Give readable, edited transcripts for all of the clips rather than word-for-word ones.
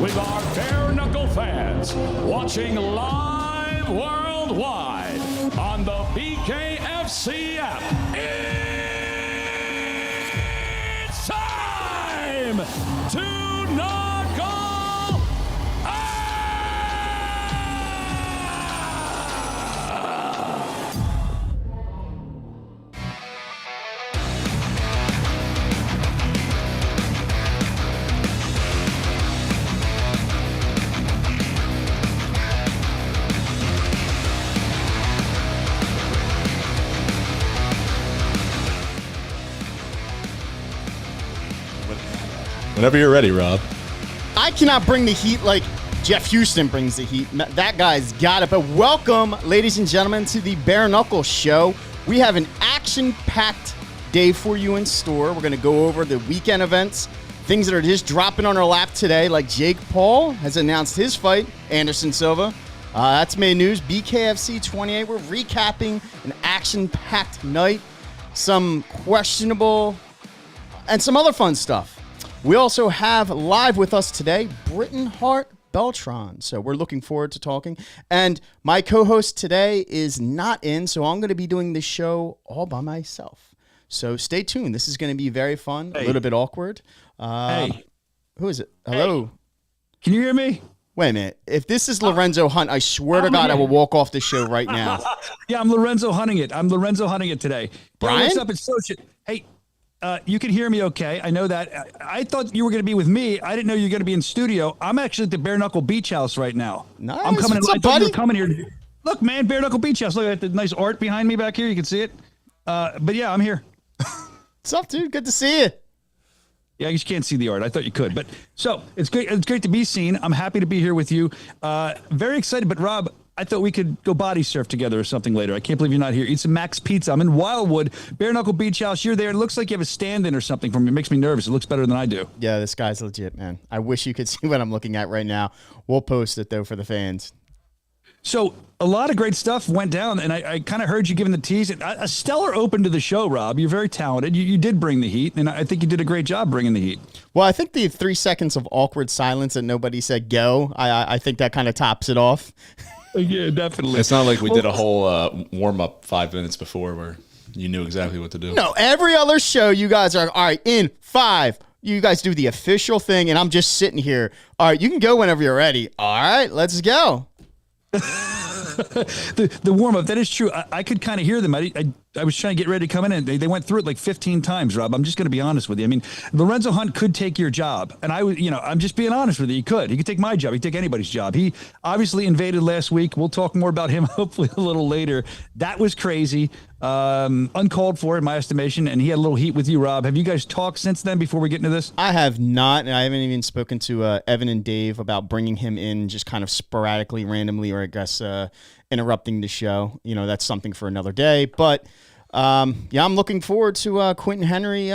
with our bare knuckle fans watching live worldwide on the BKFC app. It's time to knuckle up! Whenever you're ready, Rob. I cannot bring the heat like Jeff Houston brings the heat. That guy's got it. But welcome, ladies and gentlemen, to the Bare Knuckle Show. We have an action-packed day for you in store. We're going to go over the weekend events, things that are just dropping on our lap today, like Jake Paul has announced his fight, Anderson Silva. That's made news. BKFC 28. We're recapping an action-packed night, some questionable, and some other fun stuff. We also have live with us today, Hart, Beltran. So we're looking forward to talking. And my co-host today is not in, so I'm going to be doing this show all by myself. So stay tuned. This is going to be very fun, a little bit awkward. Hey. Who is it? Hello? Hey. Can you hear me? Wait a minute. If this is Lorenzo Hunt, I swear to God, I will walk off the show right now. Yeah, I'm Lorenzo hunting it. I'm Lorenzo hunting it today. Brian? Hey, what's up? It's Social. Hey. You can hear me okay. I know that. I thought you were going to be with me. I didn't know you were going to be in studio. I'm actually at the Bare Knuckle Beach House right now. Nice. I'm coming What's in. up, I thought you buddy? were coming here. Look, man, Bare Knuckle Beach House. Look at the nice art behind me back here. You can see it. But yeah, I'm here. What's up, dude? Good to see you. Yeah, you can't see the art. I thought you could. But so it's great. It's great to be seen. I'm happy to be here with you. Very excited. But Rob, I thought we could go body surf together or something later. I can't believe you're not here. Eat some Max Pizza. I'm in Wildwood, Bare Knuckle Beach House. You're there. It looks like you have a stand-in or something from me. It makes me nervous. It looks better than I do. Yeah, this guy's legit, man. I wish you could see what I'm looking at right now. We'll post it, though, for the fans. So a lot of great stuff went down, and I kind of heard you giving the tease. A stellar open to the show, Rob. You're very talented. You did bring the heat, and I think you did a great job bringing the heat. Well, I think the 3 seconds of awkward silence and nobody said go, I think that kind of tops it off. Yeah, definitely. It's not like we did a whole warm-up 5 minutes before where you knew exactly what to do. No, every other show you guys are, all right, in 5. You guys do the official thing, and I'm just sitting here. All right, you can go whenever you're ready. All right, let's go. The warm up, that is true. I could kind of hear them. I was trying to get ready to come in, and they went through it like 15 times, Rob. I'm just going to be honest with you. I mean, Lorenzo Hunt could take your job, and I'm just being honest with you. He could take my job. He could take anybody's job. He obviously invaded last week. We'll talk more about him hopefully a little later. That was crazy, uncalled for in my estimation, and he had a little heat with you, Rob. Have you guys talked since then before we get into this? I have not, and I haven't even spoken to Evan and Dave about bringing him in just kind of sporadically, randomly, or I guess interrupting the show. That's something for another day, but yeah, I'm looking forward to Quentin Henry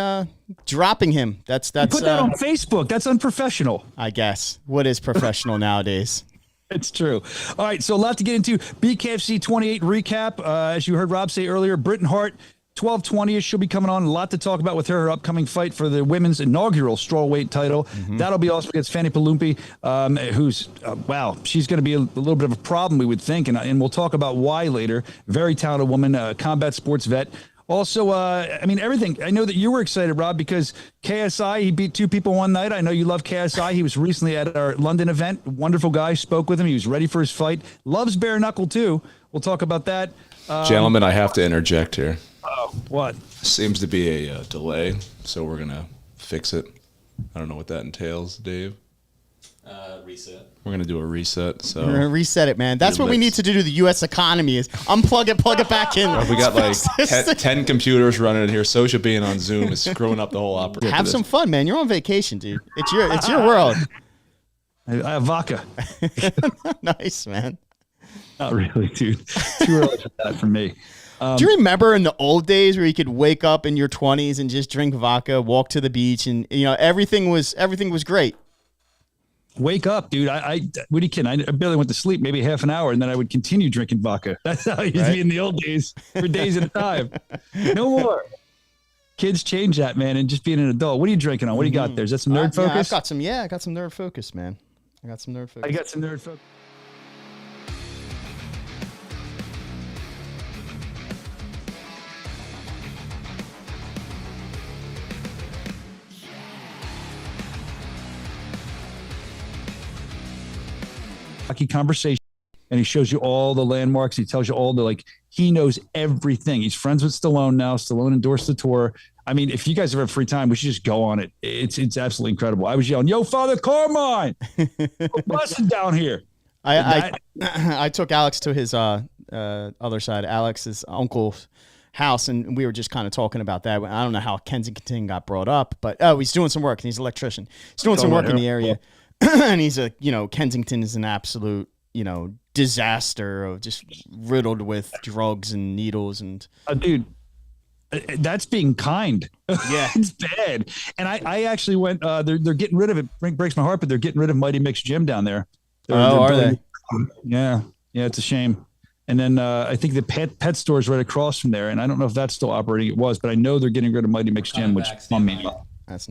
dropping him. That's you put that on Facebook. That's unprofessional. I guess. What is professional nowadays? It's true. All right, so a lot to get into. BKFC 28 recap. As you heard Rob say earlier, Hart, 12:20ish. She'll be coming on. A lot to talk about with her upcoming fight for the women's inaugural strawweight title. Mm-hmm. That'll be awesome against Fanny Palumpi, who's, wow, she's going to be a little bit of a problem, we would think, and we'll talk about why later. Very talented woman, combat sports vet. Also, everything. I know that you were excited, Rob, because KSI, he beat 2 people one night. I know you love KSI. He was recently at our London event. Wonderful guy. Spoke with him. He was ready for his fight. Loves bare knuckle, too. We'll talk about that. Gentlemen, I have to interject here. Oh, what? Seems to be a delay, so we're going to fix it. I don't know what that entails, Dave. Reset. We're going to do a reset. So We're going to reset it, man. That's what we need to do to the U.S. economy is unplug it, plug it back in. we got like 10 computers running in here. Social being on Zoom is screwing up the whole operation. Have some fun, man. You're on vacation, dude. It's your world. I have vodka. Nice, man. Not really, dude. Too early for that for me. Do you remember in the old days where you could wake up in your 20s and just drink vodka, walk to the beach, and everything was great? Wake up, dude. What are you kidding? I barely went to sleep, maybe half an hour, and then I would continue drinking vodka. That's how it used to be in the old days, for days at a time. No more. Kids change that, man, and just being an adult. What are you drinking on? What do you got there? Is that some Nerd Focus? I got some Nerd Focus, man. I got some nerd focus. I got some nerd focus. Conversation, and he shows you all the landmarks. He tells you all the, like, he knows everything. He's friends with Stallone now. Stallone endorsed the tour. I mean, if you guys ever have free time, we should just go on it. It's absolutely incredible. I was yelling, "Yo, Father Carmine, busting down here." I took Alex to his other side, Alex's uncle's house, and we were just kind of talking about that. I don't know how Kensington got brought up, but he's doing some work, and he's an electrician. He's doing some work in the area. And he's Kensington is an absolute, disaster of just riddled with drugs and needles and. Dude, that's being kind. Yeah, it's bad. And I actually went. They're getting rid of it. Breaks my heart, but they're getting rid of Mighty Mix Gym down there. Are they? Yeah, it's a shame. And then I think the pet store is right across from there, and I don't know if that's still operating. It was, but I know they're getting rid of Mighty Mix Gym, which bummed me. That's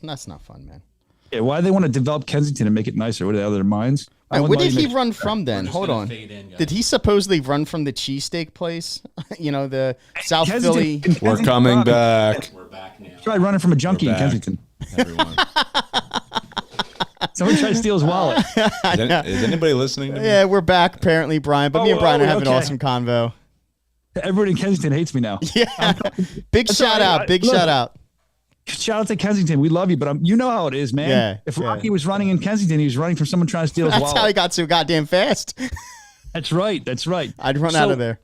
not fun, man. Yeah, why do they want to develop Kensington and make it nicer? What are they out of their minds? Wait, where did he run from then? Hold on. Did he supposedly run from the cheesesteak place? The South Philly. We're coming back. We're back now. Try running from a junkie in Kensington. Everyone. Someone tried to steal his wallet. Is anybody listening to me? Yeah, we're back apparently, Brian. But me and Brian are having an awesome convo. Everybody in Kensington hates me now. Yeah. Big shout out. Big shout out. Shout out to Kensington. We love you, but you know how it is, man. Yeah, if Rocky was running in Kensington, he was running from someone trying to steal his wallet. That's how he got so goddamn fast. That's right. That's right. I'd run out of there.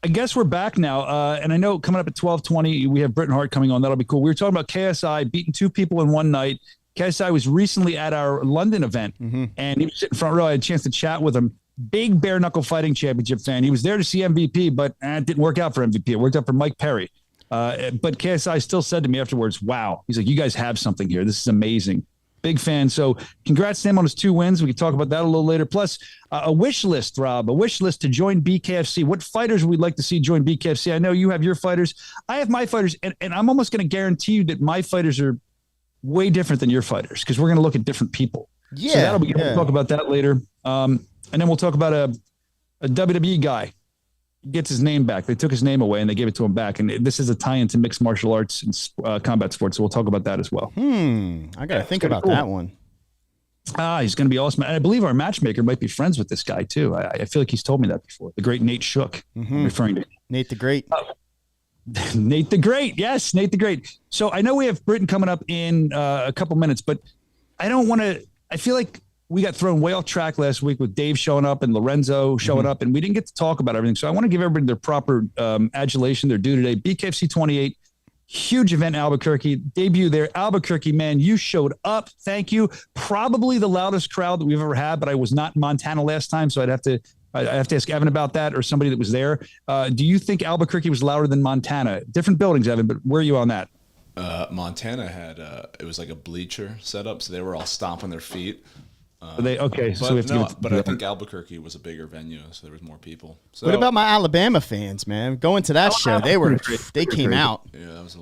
I guess we're back now. And I know coming up at 12:20, we have Bret and Hart coming on. That'll be cool. We were talking about KSI beating 2 people in one night. KSI was recently at our London event, and he was sitting front row. I had a chance to chat with him. Big bare knuckle fighting championship fan. He was there to see MVP, but it didn't work out for MVP. It worked out for Mike Perry. But KSI still said to me afterwards, "Wow." He's like, "You guys have something here. This is amazing." Big fan. So congrats to him on his 2 wins. We can talk about that a little later. Plus a wish list, Rob, a wish list to join BKFC. What fighters would like to see join BKFC? I know you have your fighters. I have my fighters, and I'm almost going to guarantee you that my fighters are way different than your fighters because we're going to look at different people. Yeah. So that'll be good. We'll talk about that later. And then we'll talk about a WWE guy. Gets his name back. They took his name away and they gave it to him back. And this is a tie into mixed martial arts and combat sports. So we'll talk about that as well. I got to think about that one. He's going to be awesome. And I believe our matchmaker might be friends with this guy too. I feel like he's told me that before. The great Nate Shook, I'm referring to Nate the Great. Nate the Great. Yes, Nate the Great. So I know we have Britain coming up in a couple minutes, but I don't want to, I feel like we got thrown way off track last week with Dave showing up and Lorenzo showing up, and we didn't get to talk about everything. So I want to give everybody their proper adulation. They're due today. BKFC 28, huge event in Albuquerque. Debut there. Albuquerque, man, you showed up. Thank you. Probably the loudest crowd that we've ever had, but I was not in Montana last time, so I have to ask Evan about that or somebody that was there. Do you think Albuquerque was louder than Montana? Different buildings, Evan, but where are you on that? Montana had it was like a bleacher setup, so they were all stomping their feet. So we have to but I think Albuquerque was a bigger venue, so there was more people. So, what about my Alabama fans, man? Going to that show, they came out. Yeah, that was a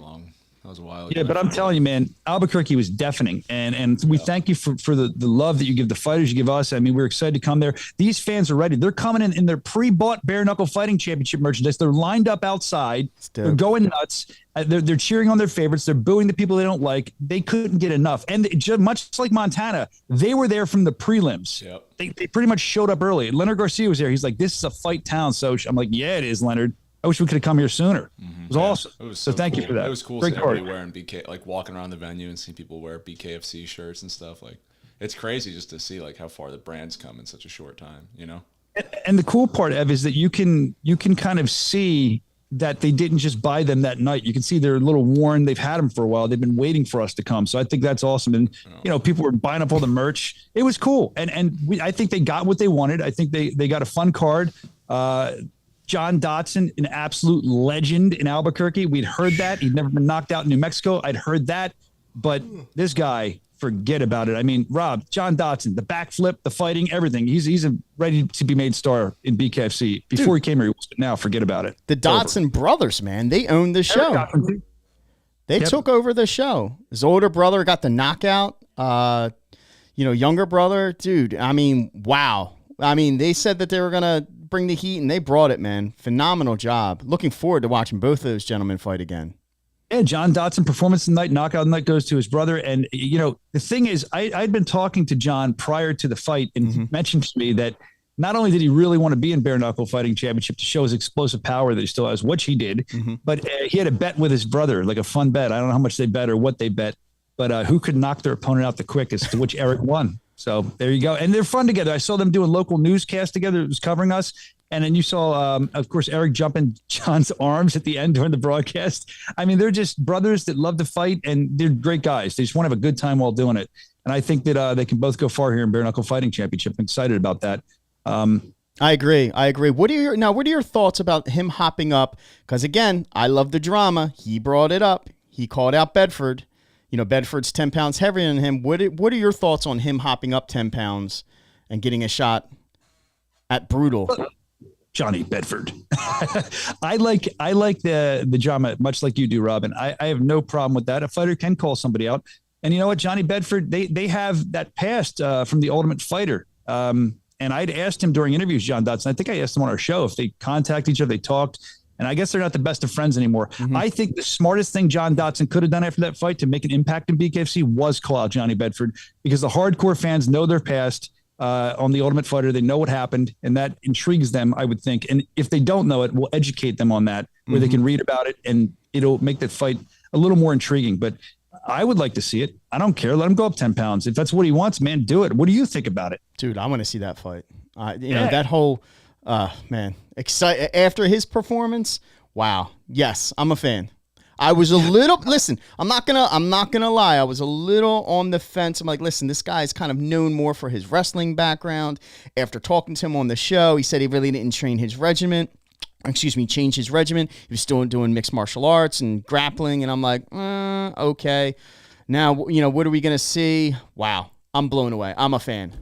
while ago. Yeah, but I'm telling you, man, Albuquerque was deafening, and we thank you for the love that you give the fighters, you give us. I mean, we're excited to come there. These fans are ready. They're coming in their pre-bought bare knuckle fighting championship merchandise. They're lined up outside. They're going nuts. They're cheering on their favorites. They're booing the people they don't like. They couldn't get enough. And much like Montana, they were there from the prelims. Yep. They pretty much showed up early. Leonard Garcia was there. He's like, "This is a fight town." So I'm like, "Yeah, it is, Leonard. I wish we could have come here sooner." It was awesome. It was so thank cool. you for that. It was cool Great seeing card. everybody wearing BK, like walking around the venue and seeing people wear BKFC shirts and stuff. Like, it's crazy just to see like how far the brand's come in such a short time, you know? And the cool part, Ev, is that you can kind of see that they didn't just buy them that night. You can see they're a little worn. They've had them for a while. They've been waiting for us to come. So I think that's awesome. And, people were buying up all the merch. It was cool. And I think they got what they wanted. I think they got a fun card. Johndson, an absolute legend in Albuquerque. We'd heard that. He'd never been knocked out in New Mexico. I'd heard that. But this guy, forget about it. I mean, Rob, Johndson, the backflip, the fighting, everything. He's a ready to be made star in BKFC. Before he came here, he was, but now forget about it. The Dotson brothers, man, they owned the show. They took over the show. His older brother got the knockout. younger brother, dude. I mean, wow. I mean, they said that they were gonna bring the heat, and they brought it, man. Phenomenal job. Looking forward to watching both of those gentlemen fight again. Yeah, Johndson performance of the night, knockout of the night goes to his brother. And, the thing is, I'd been talking to John prior to the fight, and he mentioned to me that not only did he really want to be in bare knuckle fighting championship to show his explosive power that he still has, which he did, but he had a bet with his brother, like a fun bet. I don't know how much they bet or what they bet, but who could knock their opponent out the quickest, to which Eric won. So there you go. And they're fun together. I saw them doing local newscast together. It was covering us. And then you saw, of course, Eric jumping John's arms at the end during the broadcast. I mean, they're just brothers that love to fight, and they're great guys. They just want to have a good time while doing it. And I think that they can both go far here in bare knuckle fighting championship. I'm excited about that. I agree. What are your thoughts about him hopping up? Because again, I love the drama. He brought it up. He called out Bedford. Bedford's 10 pounds heavier than him. What are your thoughts on him hopping up 10 pounds and getting a shot at Brutal? Johnny Bedford. I like the drama much like you do, Robin. I have no problem with that. A fighter can call somebody out. And you know what, Johnny Bedford, they have that past from the Ultimate Fighter. And I'd asked him during interviews, Johndson, I think I asked him on our show if they contact each other, they talked, and I guess they're not the best of friends anymore. I think the smartest thing Johndson could have done after that fight to make an impact in BKFC was call out Johnny Bedford, because the hardcore fans know their past. On the Ultimate Fighter, they know what happened, and that intrigues them, I would think. And if they don't know it, we'll educate them on that, where they can read about it, and it'll make that fight a little more intriguing. But I would like to see it. I don't care. Let him go up 10 pounds. If that's what he wants, man, do it. What do you think about it? Dude, I want to see that fight. That whole, after his performance, wow. Yes, I'm a fan. I was a little, listen, I'm not gonna lie. I was a little on the fence. I'm like, listen, this guy's kind of known more for his wrestling background. After talking to him on the show, he said he really didn't change his regimen. He was still doing mixed martial arts and grappling. And I'm like, okay. Now, what are we going to see? Wow. I'm blown away. I'm a fan.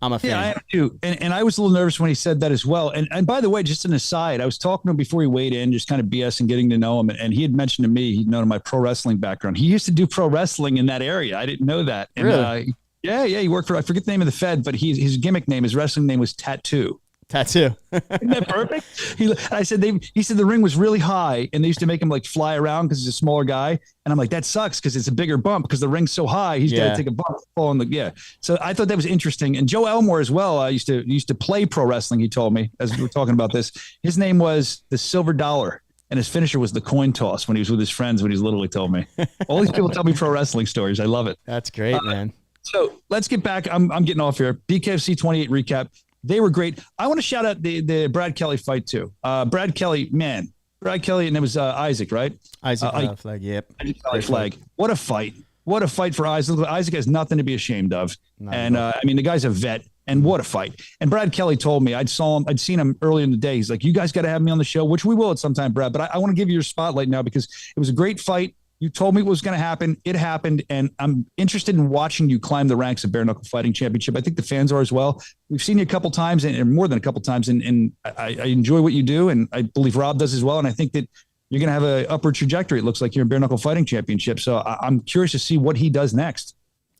Yeah, I am too. And I was a little nervous when he said that as well. And by the way, just an aside, I was talking to him before he weighed in, just kind of BS and getting to know him. And he had mentioned to me, he'd known my pro wrestling background. He used to do pro wrestling in that area. I didn't know that. And, really? Yeah. He worked for, I forget the name of the Fed, but his gimmick name, his wrestling name was Tattoo. Isn't that perfect? He said the ring was really high, and they used to make him like fly around because he's a smaller guy. And I'm like, that sucks because it's a bigger bump because the ring's so high. He's got to take a bump, fall on the So I thought that was interesting. And Joe Elmore as well. Used to play pro wrestling. He told me as we were talking about this. His name was the Silver Dollar, and his finisher was the coin toss when he was with his friends. When he's little, he told me. All these people tell me pro wrestling stories. I love it. That's great, man. So let's get back. I'm getting off here. BKFC 28 recap. They were great. I want to shout out the Brad Kelly fight too. Brad Kelly, and it was Isaac, right? Isaac Flag, yep. Flag. What a fight. What a fight for Isaac. Isaac has nothing to be ashamed of. The guy's a vet, and what a fight. And Brad Kelly told me, I'd seen him earlier in the day. He's like, you guys got to have me on the show, which we will at some time, Brad. But I want to give you your spotlight now because it was a great fight. You told me what was going to happen. It happened, and I'm interested in watching you climb the ranks of Bare Knuckle Fighting Championship. I think the fans are as well. We've seen you a couple times, and more than a couple times, and I enjoy what you do, and I believe Rob does as well. And I think that you're going to have an upward trajectory. It looks like you're in Bare Knuckle Fighting Championship. So I'm curious to see what he does next.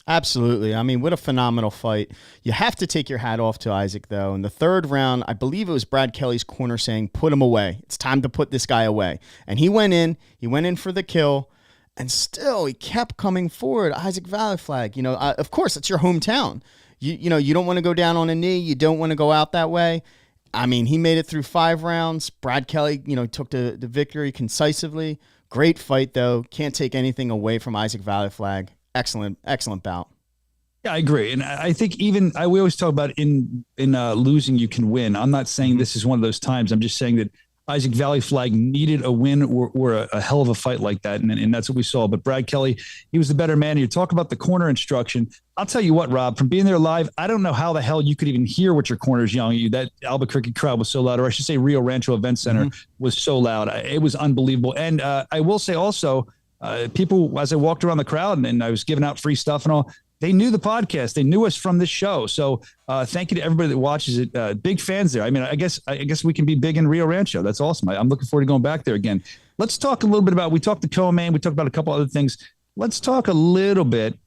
Absolutely. I mean, what a phenomenal fight. You have to take your hat off to Isaac, though. In the third round, I believe it was Brad Kelly's corner saying, put him away. It's time to put this guy away. And he went in for the kill. And still, he kept coming forward. Isaac Valley Flag, of course, it's your hometown. You don't want to go down on a knee. You don't want to go out that way. I mean, he made it through 5 rounds. Brad Kelly, took the victory concisively. Great fight, though. Can't take anything away from Isaac Valley Flag. Excellent bout. Yeah, I agree. And I think we always talk about in losing, you can win. I'm not saying this is one of those times. I'm just saying that Isaac Valley Flag needed a win or a hell of a fight like that. And that's what we saw. But Brad Kelly, he was the better man. You talk about the corner instruction. I'll tell you what, Rob, from being there live, I don't know how the hell you could even hear what your corner's yelling at you. That Albuquerque crowd was so loud, or I should say Rio Rancho Event Center was so loud. It was unbelievable. And I will say also, people, as I walked around the crowd and I was giving out free stuff and all, they knew the podcast. They knew us from this show. So thank you to everybody that watches it. Big fans there. I mean, I guess we can be big in Rio Rancho. That's awesome. I'm looking forward to going back there again. Let's talk a little bit we talked to co-main. We talked about a couple other things. Let's talk a little bit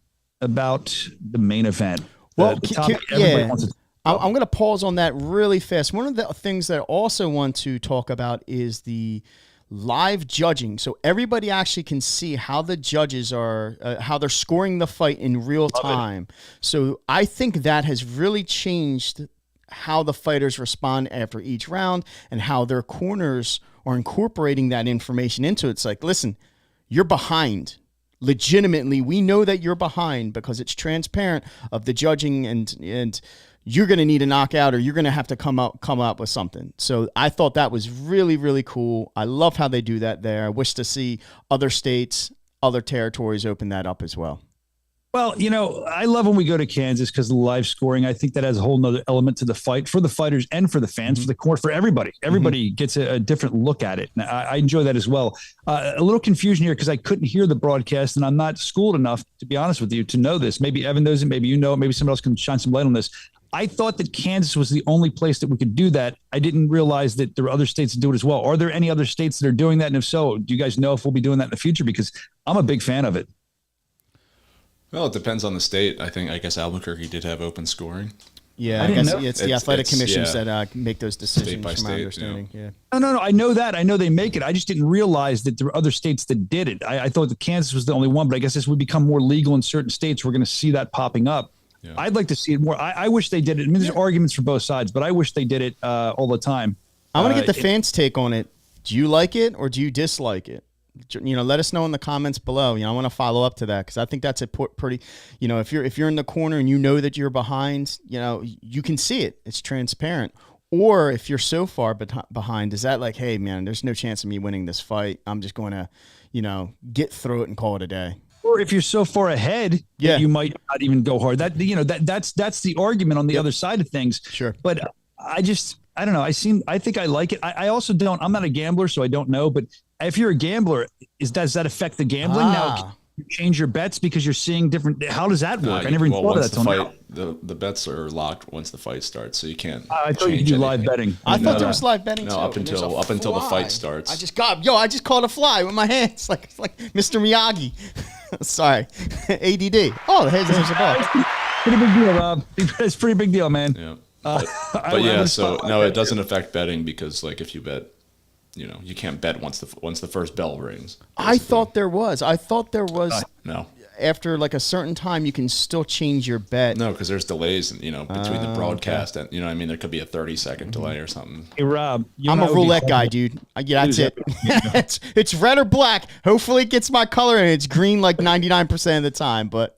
about the main event. Well, the topic everybody wants to. I'm going to pause on that really fast. One of the things that I also want to talk about is the live judging. So everybody actually can see how the judges are, how they're scoring the fight in real time. So I think that has really changed how the fighters respond after each round and how their corners are incorporating that information into it. It's like, listen, you're behind. Legitimately, we know that you're behind because it's transparent of the judging, and you're going to need a knockout or you're going to have to come up with something. So I thought that was really, really cool. I love how they do that there. I wish to see other states, other territories open that up as well. Well, I love when we go to Kansas because of the live scoring. I think that adds a whole nother element to the fight for the fighters and for the fans, for the court, for everybody. Everybody gets a different look at it. And I enjoy that as well. A little confusion here because I couldn't hear the broadcast and I'm not schooled enough, to be honest with you, to know this. Maybe Evan knows it. Maybe you know it. Maybe somebody else can shine some light on this. I thought that Kansas was the only place that we could do that. I didn't realize that there were other states that do it as well. Are there any other states that are doing that? And if so, do you guys know if we'll be doing that in the future? Because I'm a big fan of it. Well, it depends on the state. I guess Albuquerque did have open scoring. Yeah, I I didn't guess know. it's the athletic commissions yeah. that make those decisions, State by from my state, understanding. Yeah. No. I know that. I know they make it. I just didn't realize that there were other states that did it. I thought that Kansas was the only one, but I guess as we become more legal in certain states, we're going to see that popping up. Yeah. I'd like to see it more. I wish they did it. I mean, there's arguments for both sides, but I wish they did it all the time. I want to get the fans' take on it. Do you like it or do you dislike it? Let us know in the comments below. I want to follow up to that because I think that's a pretty, if you're in the corner and you know that you're behind, you can see it. It's transparent. Or if you're so far behind, is that like, hey man, there's no chance of me winning this fight. I'm just going to, get through it and call it a day. Or if you're so far ahead, you might not even go hard. That's the argument on the other side of things. Sure. But I don't know. I think I like it. I also don't. I'm not a gambler, so I don't know. But if you're a gambler, does that affect the gambling? Now, can you change your bets because you're seeing different. How does that work? I never even thought of that. The bets are locked once the fight starts, so you can't. I thought you could do live betting. I thought there was live betting. No, too. up until the fight starts. I just caught a fly with my hands, like Mr. Miyagi. Sorry, ADD. Oh, there's a ball. Pretty big deal, Rob. It's a pretty big deal, man. Yeah. But yeah, so no, it doesn't affect betting because like if you bet, you can't bet once the first bell rings. Basically. I thought there was. No. After like a certain time, you can still change your bet. No, because there's delays, between the broadcast and there could be a 30-second delay or something. Hey Rob, I'm a roulette guy, dude. That's it. it's red or black. Hopefully, it gets my color and it's green like 99% of the time. But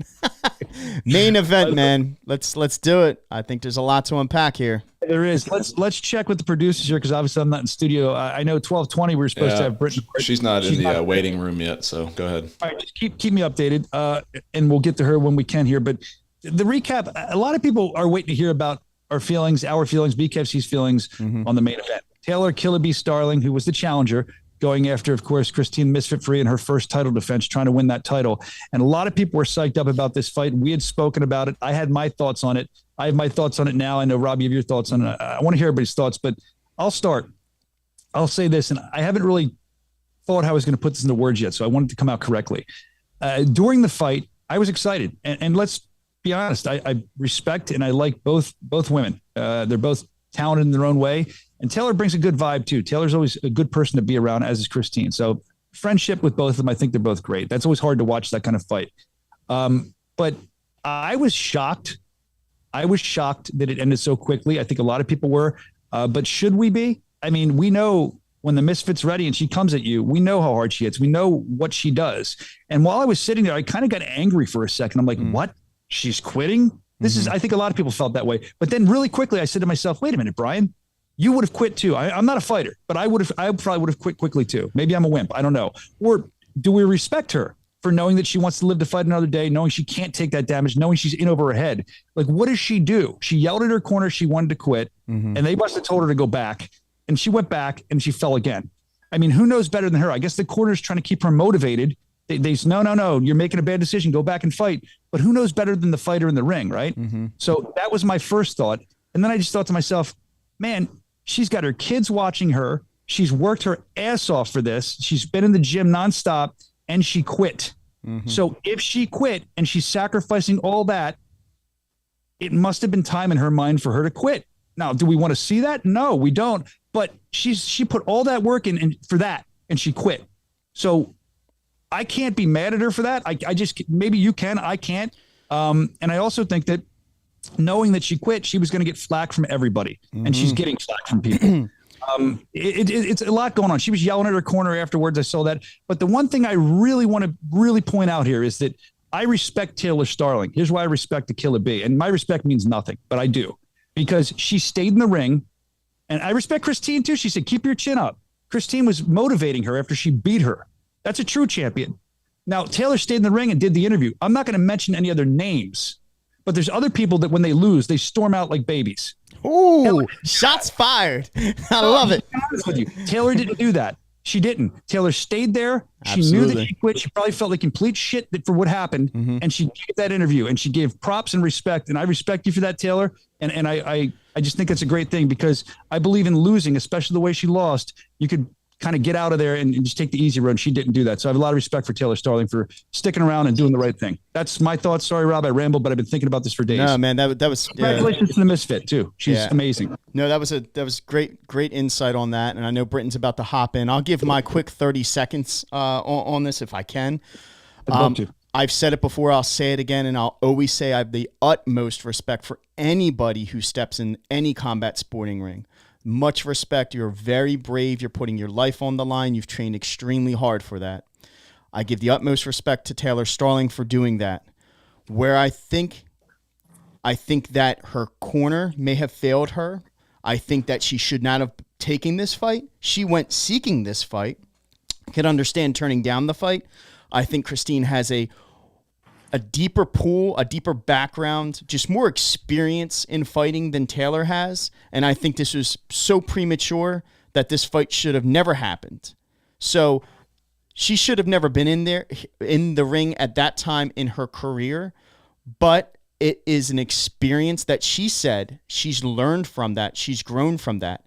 main event, man. Let's do it. I think there's a lot to unpack here. There is. Let's check with the producers here because obviously I'm not in studio. I know 12:20 we were supposed to have Brittany. She's not in the waiting room yet, so go ahead. All right, just keep me updated, and we'll get to her when we can here. But the recap, a lot of people are waiting to hear about our feelings, BKFC's feelings on the main event. Taylor Killaby Starling, who was the challenger, going after, of course, Christine Misfit Free in her first title defense, trying to win that title. And a lot of people were psyched up about this fight. We had spoken about it. I had my thoughts on it. I have my thoughts on it now. I know, Rob, you have your thoughts on it. I want to hear everybody's thoughts, but I'll start. I'll say this, and I haven't really thought how I was going to put this into words yet, so I wanted to come out correctly. During the fight, I was excited. And let's be honest, I respect and I like both women. They're both talented in their own way. And Taylor brings a good vibe, too. Taylor's always a good person to be around, as is Christine. So friendship with both of them, I think they're both great. That's always hard to watch, that kind of fight. But I was shocked. That it ended so quickly. I think a lot of people were. But should we be? I mean, we know when the Misfit's ready and she comes at you, we know how hard she hits. We know what she does. And while I was sitting there, I kind of got angry for a second. I'm like, what? She's quitting? This is, I think a lot of people felt that way. But then really quickly, I said to myself, wait a minute, Brian, you would have quit too. I'm not a fighter, but I probably would have quit quickly too. Maybe I'm a wimp. I don't know. Or do we respect her for knowing that she wants to live to fight another day, knowing she can't take that damage, knowing she's in over her head? Like, what does she do? She yelled at her corner. She wanted to quit and they must have told her to go back, and she went back and she fell again. I mean, who knows better than her? I guess the corner's trying to keep her motivated. They say, no, you're making a bad decision. Go back and fight. But who knows better than the fighter in the ring, right? So that was my first thought. And then I just thought to myself, man, she's got her kids watching her. She's worked her ass off for this. She's been in the gym nonstop and she quit. So if she quit and she's sacrificing all that, it must have been time in her mind for her to quit. Now, do we want to see that? No, we don't. But she put all that work in for that, and she quit. So I can't be mad at her for that. I just, maybe you can, I can't. And I also think that knowing that she quit, she was going to get flack from everybody, and she's getting flack from people. It's a lot going on. She was yelling at her corner afterwards. I saw that. But the one thing I really want to really point out here is that I respect Taylor Starling. Here's why I respect the Killer Bee. And my respect means nothing, but I do. Because she stayed in the ring. And I respect Christine, too. She said, keep your chin up. Christine was motivating her after she beat her. That's a true champion. Now, Taylor stayed in the ring and did the interview. I'm not going to mention any other names, but there's other people that when they lose, they storm out like babies. Ooh, shots fired. I love it. With you. Taylor didn't do that. She didn't. Taylor stayed there. She knew that she quit. She probably felt like complete shit for what happened. And she gave that interview, and she gave props and respect. And I respect you for that, Taylor. And I just think it's a great thing, because I believe in losing, especially the way she lost. You could kind of get out of there and just take the easy road. She didn't do that. So I have a lot of respect for Taylor Starling for sticking around and doing the right thing. That's my thoughts. Sorry, Rob, I rambled, but I've been thinking about this for days. No, man, that was congratulations to the Misfit too. She's amazing. No, that was great insight on that. And I know Britton's about to hop in. I'll give my quick 30 seconds on this if I can. I'd love to. I've said it before, I'll say it again, and I'll always say I have the utmost respect for anybody who steps in any combat sporting ring. Much respect. You're very brave. You're putting your life on the line. You've trained extremely hard for that. I give the utmost respect to Taylor Starling for doing that. Where I think that her corner may have failed her. I think that she should not have taken this fight. She went seeking this fight. Could understand turning down the fight. I think Christine has a deeper pool, a deeper background, just more experience in fighting than Taylor has. And I think this was so premature that this fight should have never happened. So she should have never been in the ring at that time in her career. But it is an experience that she said she's learned from that. She's grown from that.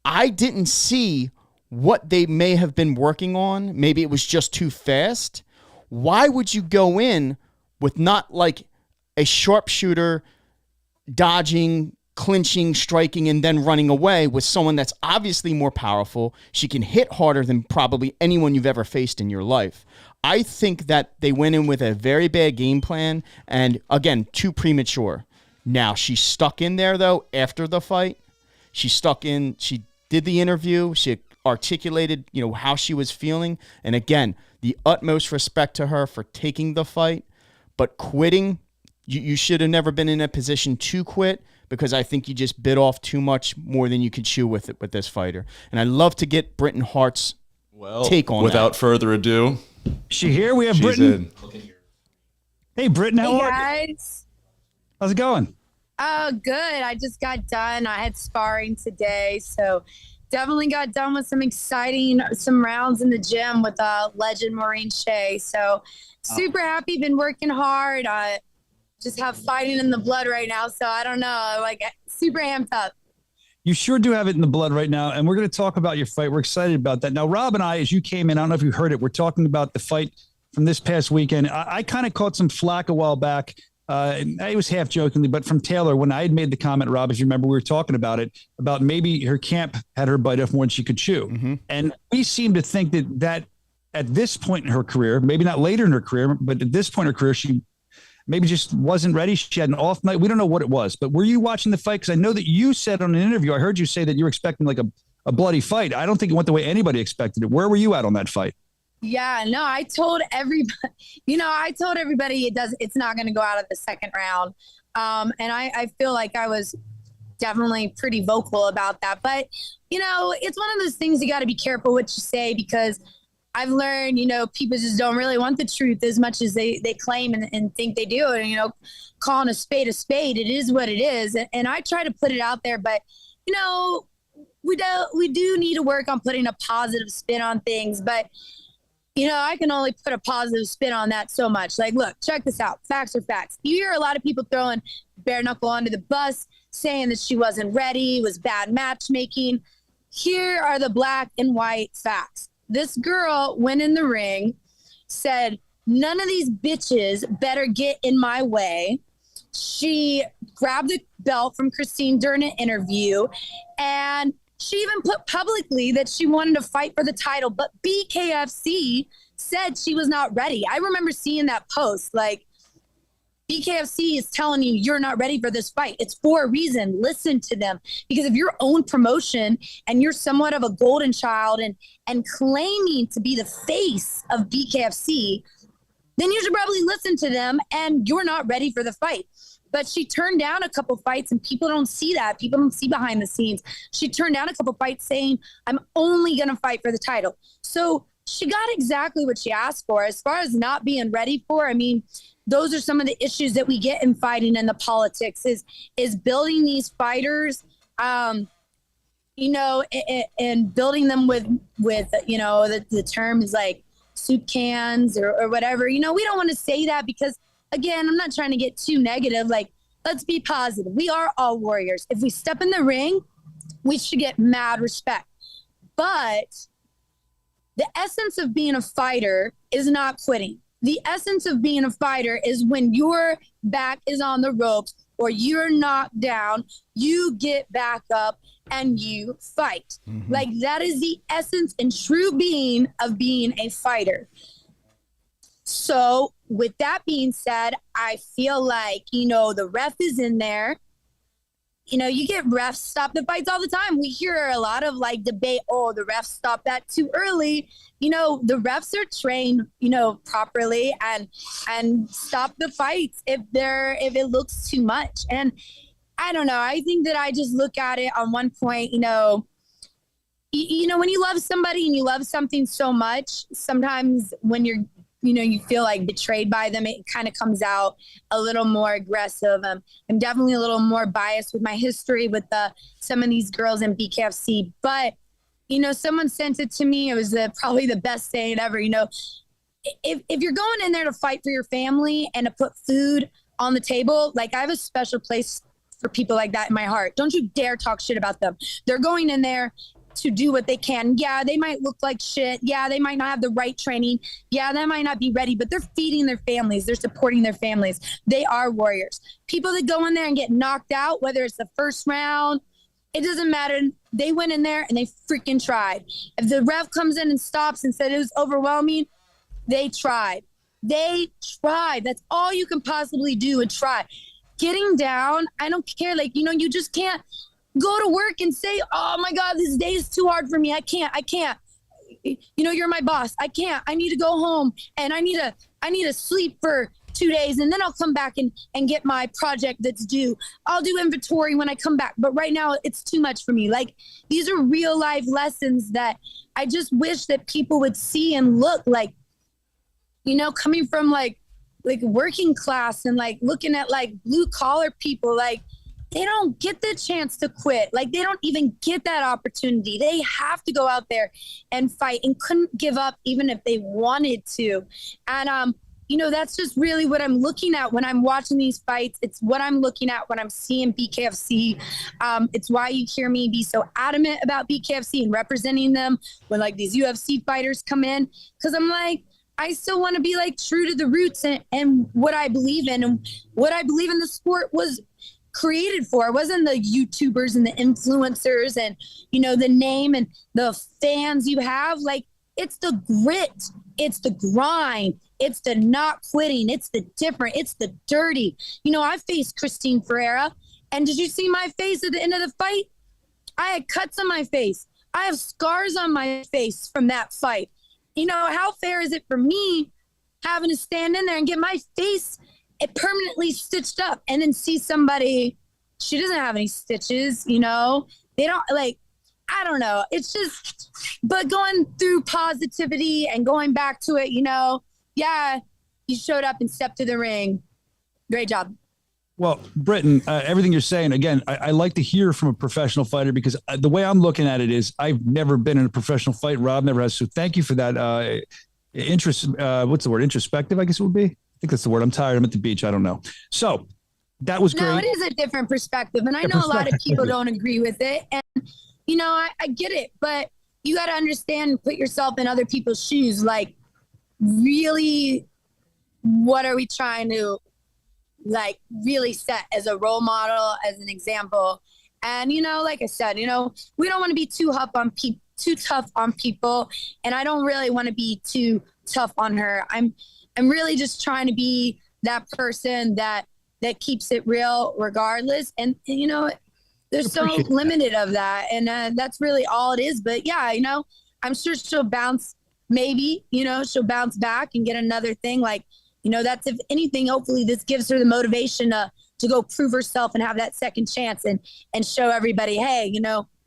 I didn't see what they may have been working on. Maybe it was just too fast. Why would you go in with not like a sharpshooter dodging, clinching, striking, and then running away with someone that's obviously more powerful? She can hit harder than probably anyone you've ever faced in your life. I think that they went in with a very bad game plan, and again, too premature. Now, she's stuck in there, though, after the fight. She did the interview. She articulated, how she was feeling. And again, the utmost respect to her for taking the fight. But quitting, you should have never been in a position to quit, because I think you just bit off too much more than you could chew with this fighter. And I'd love to get Britton Hart's take on without that. further ado. She here? We have She's Britton. in. Hey, Britton, how are you? Guys. How's it going? Oh, good. I just got done. I had sparring today, so definitely got done with some rounds in the gym with legend Maureen Shea. So super happy. Been working hard. Just have fighting in the blood right now. So I don't know, like super amped up. You sure do have it in the blood right now. And we're going to talk about your fight. We're excited about that. Now, Rob and I, as you came in, I don't know if you heard it, we're talking about the fight from this past weekend. I kind of caught some flack a while back. I was half jokingly, but from Taylor, when I had made the comment, Rob, if you remember, we were talking about it, about maybe her camp had her bite off more than she could chew. Mm-hmm. And we seem to think that at this point in her career, maybe not later in her career, but at this point in her career, she maybe just wasn't ready. She had an off night. We don't know what it was, but were you watching the fight? Because I know that you said on an interview, I heard you say that you were expecting like a bloody fight. I don't think it went the way anybody expected it. Where were you at on that fight? Yeah, no, I told everybody, it's not going to go out of the second round. And I feel like I was definitely pretty vocal about that. But, it's one of those things you got to be careful what you say, because I've learned, people just don't really want the truth as much as they claim and think they do. And, calling a spade, it is what it is. And I try to put it out there, but, we do need to work on putting a positive spin on things. But, I can only put a positive spin on that so much. Like, look, check this out. Facts are facts. You hear a lot of people throwing Bare Knuckle under the bus, saying that she wasn't ready, was bad matchmaking. Here are the black and white facts. This girl went in the ring, said, none of these bitches better get in my way. She grabbed the belt from Christine during an interview, and she even put publicly that she wanted to fight for the title, but BKFC said she was not ready. I remember seeing that post, like, BKFC is telling you you're not ready for this fight. It's for a reason. Listen to them. Because if your own promotion and you're somewhat of a golden child and claiming to be the face of BKFC, then you should probably listen to them, and you're not ready for the fight. But she turned down a couple fights, and people don't see that. People don't see behind the scenes. She turned down a couple fights saying, I'm only going to fight for the title. So she got exactly what she asked for. As far as not being ready for, I mean, those are some of the issues that we get in fighting and the politics is building these fighters, you know, and building them with you know, the terms like soup cans or whatever. You know, we don't want to say that because, again, I'm not trying to get too negative. Like, let's be positive. We are all warriors. If we step in the ring, we should get mad respect. But the essence of being a fighter is not quitting. The essence of being a fighter is when your back is on the ropes or you're knocked down, you get back up and you fight. Mm-hmm. Like, that is the essence and true being of being a fighter. So with that being said, I feel like, you know, the ref is in there. You know, you get refs stop the fights all the time. We hear a lot of like debate, oh, the refs stopped that too early. You know, the refs are trained, you know, properly and stop the fights if it looks too much. And I don't know. I think that I just look at it on one point, you know, when you love somebody and you love something so much, sometimes when you're, you know, you feel like betrayed by them, it kind of comes out a little more aggressive. I'm definitely a little more biased with my history with some of these girls in BKFC. But, you know, someone sent it to me. It was probably the best saying ever. You know, if you're going in there to fight for your family and to put food on the table, like, I have a special place for people like that in my heart. Don't you dare talk shit about them. They're going in there to do what they can. Yeah, they might look like shit. Yeah, they might not have the right training. Yeah, they might not be ready, but they're feeding their families. They're supporting their families. They are warriors. People that go in there and get knocked out, whether it's the first round, it doesn't matter. They went in there and they freaking tried. If the ref comes in and stops and said it was overwhelming, they tried. They tried. That's all you can possibly do, and try. Getting down, I don't care. Like, you know, you just can't go to work and say, oh my God, this day is too hard for me. I can't. You know, you're my boss. I can't. I need to go home and I need to sleep for 2 days, and then I'll come back and get my project that's due. I'll do inventory when I come back. But right now it's too much for me. Like, these are real life lessons that I just wish that people would see and look like, you know, coming from like working class and like looking at like blue collar people, like, they don't get the chance to quit. Like, they don't even get that opportunity. They have to go out there and fight and couldn't give up even if they wanted to. And, you know, that's just really what I'm looking at when I'm watching these fights. It's what I'm looking at when I'm seeing BKFC. It's why you hear me be so adamant about BKFC and representing them when like these UFC fighters come in. Cause I'm like, I still want to be like true to the roots and what I believe in, and what I believe in the sport was created for. It wasn't the YouTubers and the influencers and, you know, the name and the fans you have. Like, it's the grit, it's the grind, it's the not quitting, it's the different, it's the dirty. You know, I faced Christine Ferreira, and did you see my face at the end of the fight? I had cuts on my face. I have scars on my face from that fight. You know, how fair is it for me having to stand in there and get my face permanently stitched up and then see somebody, she doesn't have any stitches, you know? They don't, like, I don't know. It's just, but going through positivity and going back to it, you know, yeah, you showed up and stepped to the ring. Great job. Well, Britton, everything you're saying, again, I like to hear from a professional fighter, because the way I'm looking at it is I've never been in a professional fight. Rob never has. So thank you for that. What's the word? Introspective, I guess it would be. I think that's the word. I'm tired. I'm at the beach. I don't know. So that was great. No, it is a different perspective. And I know a lot of people don't agree with it. And, you know, I get it. But you got to understand and put yourself in other people's shoes. Like, really, what are we trying to like really set as a role model, as an example. And, like I said, we don't want to be too tough on people. And I don't really want to be too tough on her. I'm really just trying to be that person that keeps it real regardless. And, there's so limited of that. And that's really all it is. But yeah, I'm sure she'll bounce, maybe, she'll bounce back and get another thing. Like, that's, if anything, hopefully this gives her the motivation to go prove herself and have that second chance and show everybody, hey,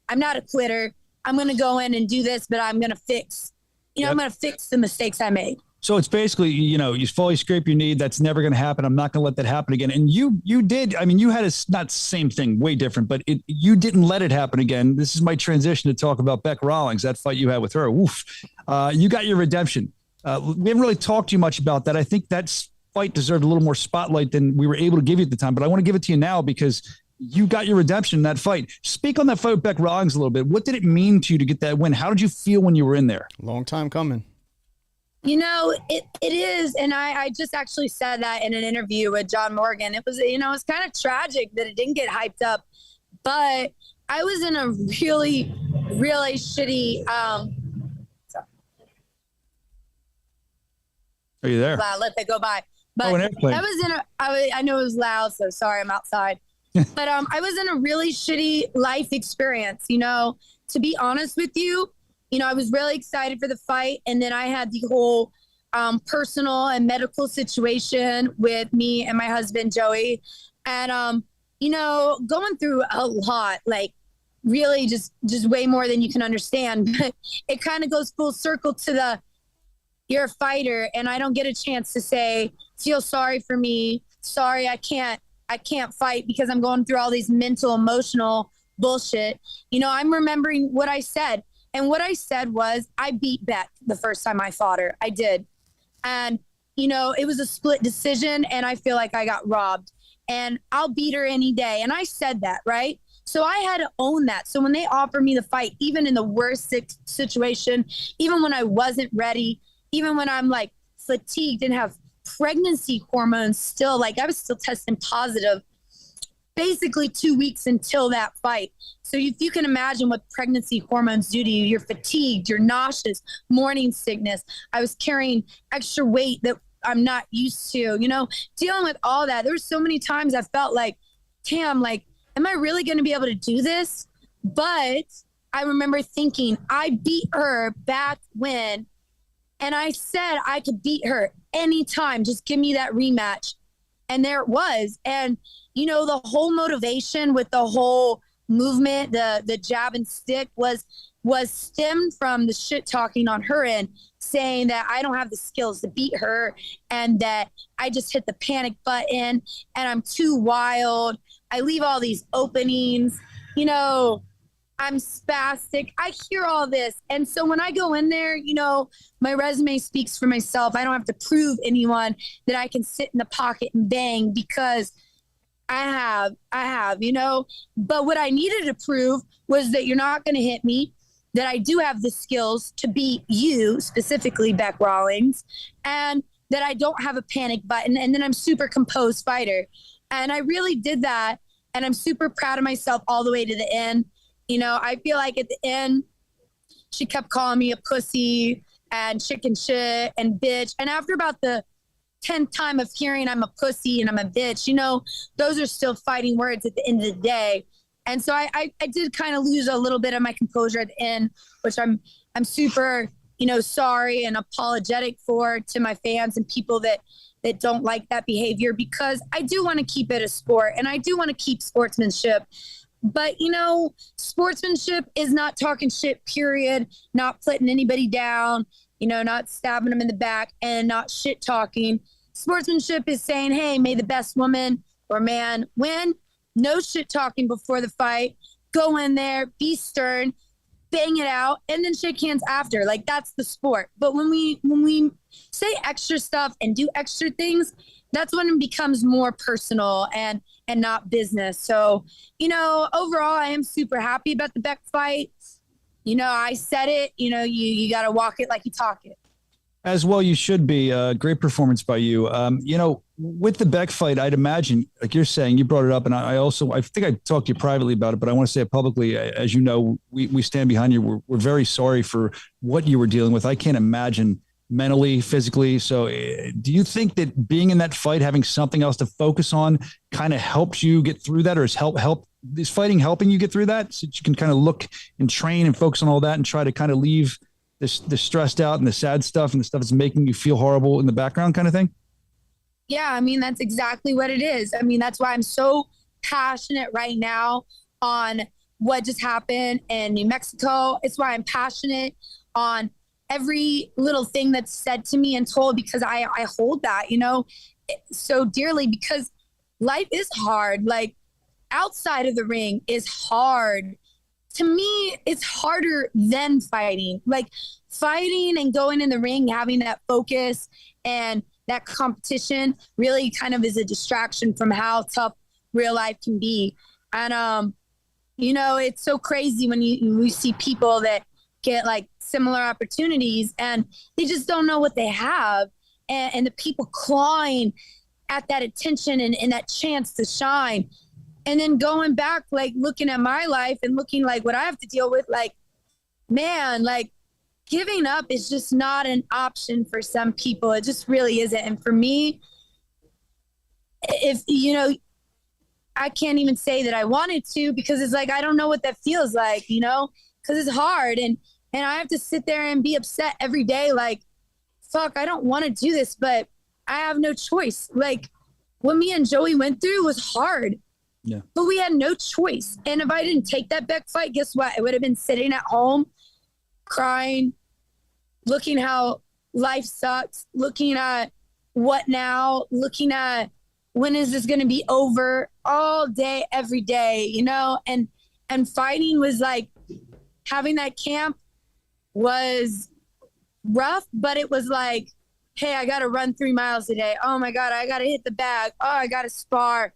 I'm not a quitter. I'm going to go in and do this, but I'm going to fix, I'm going to fix the mistakes I made. So it's basically, you fully scrape your knee. That's never going to happen. I'm not going to let that happen again. And you did. I mean, you had not same thing, way different, but you didn't let it happen again. This is my transition to talk about Beck Rawlings, that fight you had with her. Oof. You got your redemption. We haven't really talked to you much about that. I think that fight deserved a little more spotlight than we were able to give you at the time, but I want to give it to you now because you got your redemption in that fight. Speak on that fight with Beck Rawlings a little bit. What did it mean to you to get that win? How did you feel when you were in there? Long time coming. It is. And I just actually said that in an interview with John Morgan. It was, it's kind of tragic that it didn't get hyped up, but I was in a really, really shitty, Are you there? Wow, let that go by. But an airplane. I know it was loud, so sorry, I'm outside. But I was in a really shitty life experience, to be honest with you. I was really excited for the fight. And then I had the whole personal and medical situation with me and my husband, Joey. And, going through a lot, like really just way more than you can understand. But it kind of goes full circle to you're a fighter, and I don't get a chance to say, feel sorry for me. Sorry, I can't fight because I'm going through all these mental, emotional bullshit. I'm remembering what I said. And what I said was, I beat Beck the first time I fought her. I did. And, it was a split decision, and I feel like I got robbed. And I'll beat her any day. And I said that, right? So I had to own that. So when they offered me the fight, even in the worst situation, even when I wasn't ready, even when I'm like fatigued and have pregnancy hormones still, like I was still testing positive basically 2 weeks until that fight. So if you can imagine what pregnancy hormones do to you, you're fatigued, you're nauseous, morning sickness. I was carrying extra weight that I'm not used to, dealing with all that. There were so many times I felt like, damn, like, am I really going to be able to do this? But I remember thinking, I beat her back when, and I said I could beat her anytime. Just give me that rematch. And there it was. And, the whole motivation with the whole movement, the jab and stick was stemmed from the shit talking on her end, saying that I don't have the skills to beat her and that I just hit the panic button and I'm too wild. I leave all these openings, I'm spastic. I hear all this. And so when I go in there, my resume speaks for myself. I don't have to prove anyone that I can sit in the pocket and bang because I have, but what I needed to prove was that you're not going to hit me, that I do have the skills to beat you, specifically Beck Rawlings, and that I don't have a panic button, and then I'm super composed fighter. And I really did that. And I'm super proud of myself all the way to the end. I feel like at the end, she kept calling me a pussy and chicken shit and bitch. And after about the 10th time of hearing I'm a pussy and I'm a bitch, those are still fighting words at the end of the day. And so I did kind of lose a little bit of my composure at the end, which I'm super, sorry and apologetic for to my fans and people that don't like that behavior, because I do want to keep it a sport and I do want to keep sportsmanship. But, sportsmanship is not talking shit, period, not putting anybody down, not stabbing them in the back and not shit talking. Sportsmanship is saying, hey, may the best woman or man win. No shit talking before the fight. Go in there, be stern, bang it out, and then shake hands after. Like, that's the sport. But when we say extra stuff and do extra things, that's when it becomes more personal and not business. So, overall, I am super happy about the Beck fight. I said it, you got to walk it like you talk it. As well, you should be. Great performance by you. with the Beck fight, I'd imagine, like you're saying, you brought it up, and I think I talked to you privately about it, but I want to say it publicly. As you know, we stand behind you. We're very sorry for what you were dealing with. I can't imagine mentally, physically. So do you think that being in that fight, having something else to focus on kind of helps you get through that, or is fighting helping you get through that, so that you can kind of look and train and focus on all that and try to kind of leave the stressed out and the sad stuff and the stuff that's making you feel horrible in the background kind of thing? Yeah, I mean, that's exactly what it is. I mean, that's why I'm so passionate right now on what just happened in New Mexico. It's why I'm passionate on every little thing that's said to me and told, because I hold that, so dearly, because life is hard. Like, outside of the ring is hard. To me, it's harder than fighting. Like, fighting and going in the ring, having that focus and that competition really kind of is a distraction from how tough real life can be. And, it's so crazy when you see people that get like similar opportunities and they just don't know what they have. And the people clawing at that attention and that chance to shine. And then going back, like looking at my life and looking like what I have to deal with, like, man, like, giving up is just not an option for some people. It just really isn't. And for me, if, I can't even say that I wanted to, because it's like, I don't know what that feels like, because it's hard. And I have to sit there and be upset every day. Like, fuck, I don't want to do this, but I have no choice. Like, what me and Joey went through was hard. Yeah. But we had no choice. And if I didn't take that Beck fight, guess what? I would have been sitting at home crying, looking how life sucks, looking at what now, looking at when is this going to be over, all day, every day, and fighting was like, having that camp was rough, but it was like, hey, I got to run 3 miles a day. Oh my God, I got to hit the bag. Oh, I got to spar.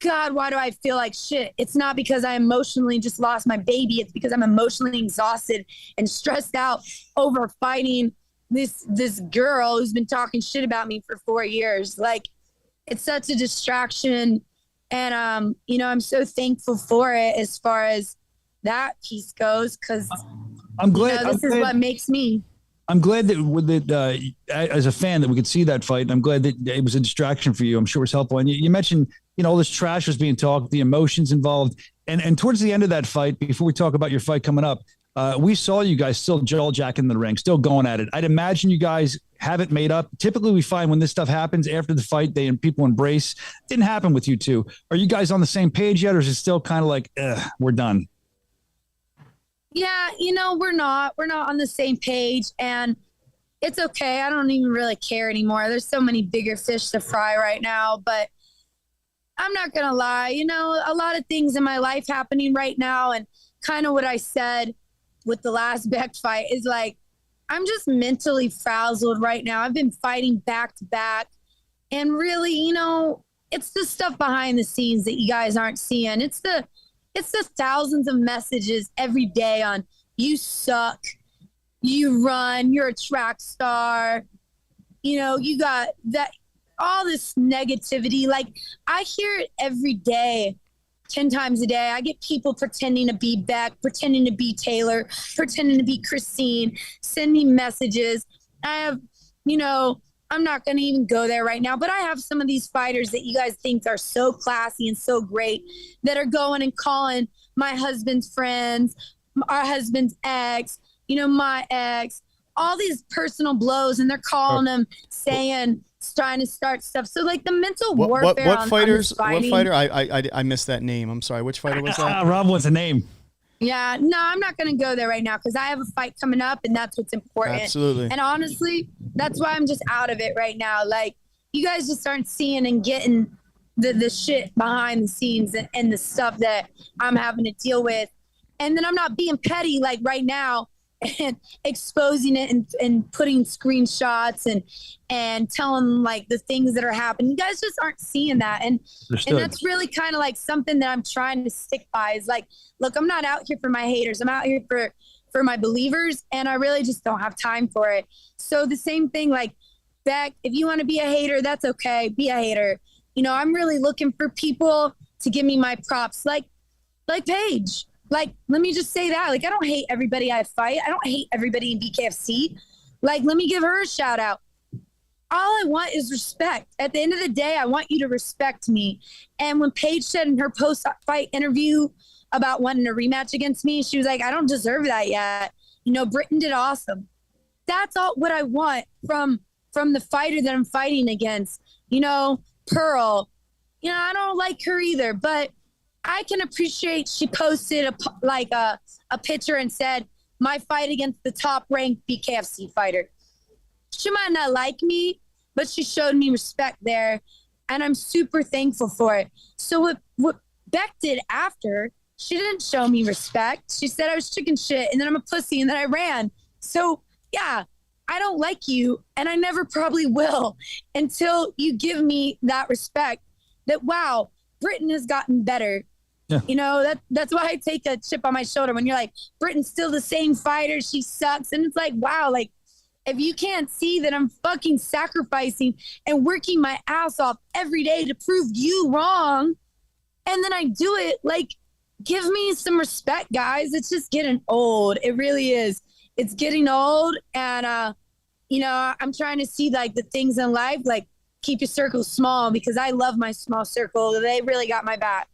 God, why do I feel like shit? It's not because I emotionally just lost my baby. It's because I'm emotionally exhausted and stressed out over fighting this girl who's been talking shit about me for 4 years. Like, it's such a distraction. And, I'm so thankful for it as far as that piece goes, because I'm glad this is what makes me. I'm glad that with it, as a fan, that we could see that fight. And I'm glad that it was a distraction for you. I'm sure it was helpful. And you mentioned, all this trash was being talked, the emotions involved. And towards the end of that fight, before we talk about your fight coming up, we saw you guys still jaw-jacking in the ring, still going at it. I'd imagine you guys have it made up. Typically, we find when this stuff happens after the fight, people embrace. Didn't happen with you two. Are you guys on the same page yet, or is it still kind of like, we're done? Yeah, we're not on the same page, and it's okay. I don't even really care anymore. There's so many bigger fish to fry right now, but I'm not going to lie. A lot of things in my life happening right now, and kind of what I said with the last Beck fight is like, I'm just mentally frazzled right now. I've been fighting back to back, and really, it's the stuff behind the scenes that you guys aren't seeing. It's the thousands of messages every day on you suck, you run, you're a track star, you got that, all this negativity. Like, I hear it every day, 10 times a day. I get people pretending to be Beck, pretending to be Taylor, pretending to be Christine, send me messages. I have, I'm not going to even go there right now, but I have some of these fighters that you guys think are so classy and so great that are going and calling my husband's friends, our husband's ex, my ex, all these personal blows, and they're calling them saying, trying to start stuff. So like the mental warfare. What fighter? I missed that name. I'm sorry. Which fighter was that? Rob wants a name. Yeah, no, I'm not going to go there right now because I have a fight coming up, and that's what's important. Absolutely. And honestly, that's why I'm just out of it right now. Like, you guys just aren't seeing and getting the shit behind the scenes and the stuff that I'm having to deal with. And then I'm not being petty like right now and exposing it and putting screenshots and telling like the things that are happening. You guys just aren't seeing that. And that's really kind of like something that I'm trying to stick by is like, look, I'm not out here for my haters. I'm out here for my believers, and I really just don't have time for it. So the same thing, like Beck, if you want to be a hater, that's okay. Be a hater. You know, I'm really looking for people to give me my props, like Paige. Like, let me just say that. Like, I don't hate everybody I fight. I don't hate everybody in BKFC. Like, let me give her a shout out. All I want is respect. At the end of the day, I want you to respect me. And when Paige said in her post-fight interview about wanting a rematch against me, she was like, I don't deserve that yet. You know, Britain did awesome. That's all what I want from the fighter that I'm fighting against. You know, Pearl. You know, I don't like her either, but I can appreciate she posted a picture and said, my fight against the top-ranked BKFC fighter. She might not like me, but she showed me respect there, and I'm super thankful for it. So what Beck did after, she didn't show me respect. She said I was chicken shit, and then I'm a pussy, and then I ran. So, yeah, I don't like you, and I never probably will until you give me that respect that, wow, Britain has gotten better. Yeah. You know, that's why I take a chip on my shoulder when you're like, Britain's still the same fighter. She sucks. And it's like, wow, like, if you can't see that I'm fucking sacrificing and working my ass off every day to prove you wrong, and then I do it, like, give me some respect, guys. It's just getting old. It really is. It's getting old. And, you know, I'm trying to see, like, the things in life, like, keep your circle small, because I love my small circle. They really got my back.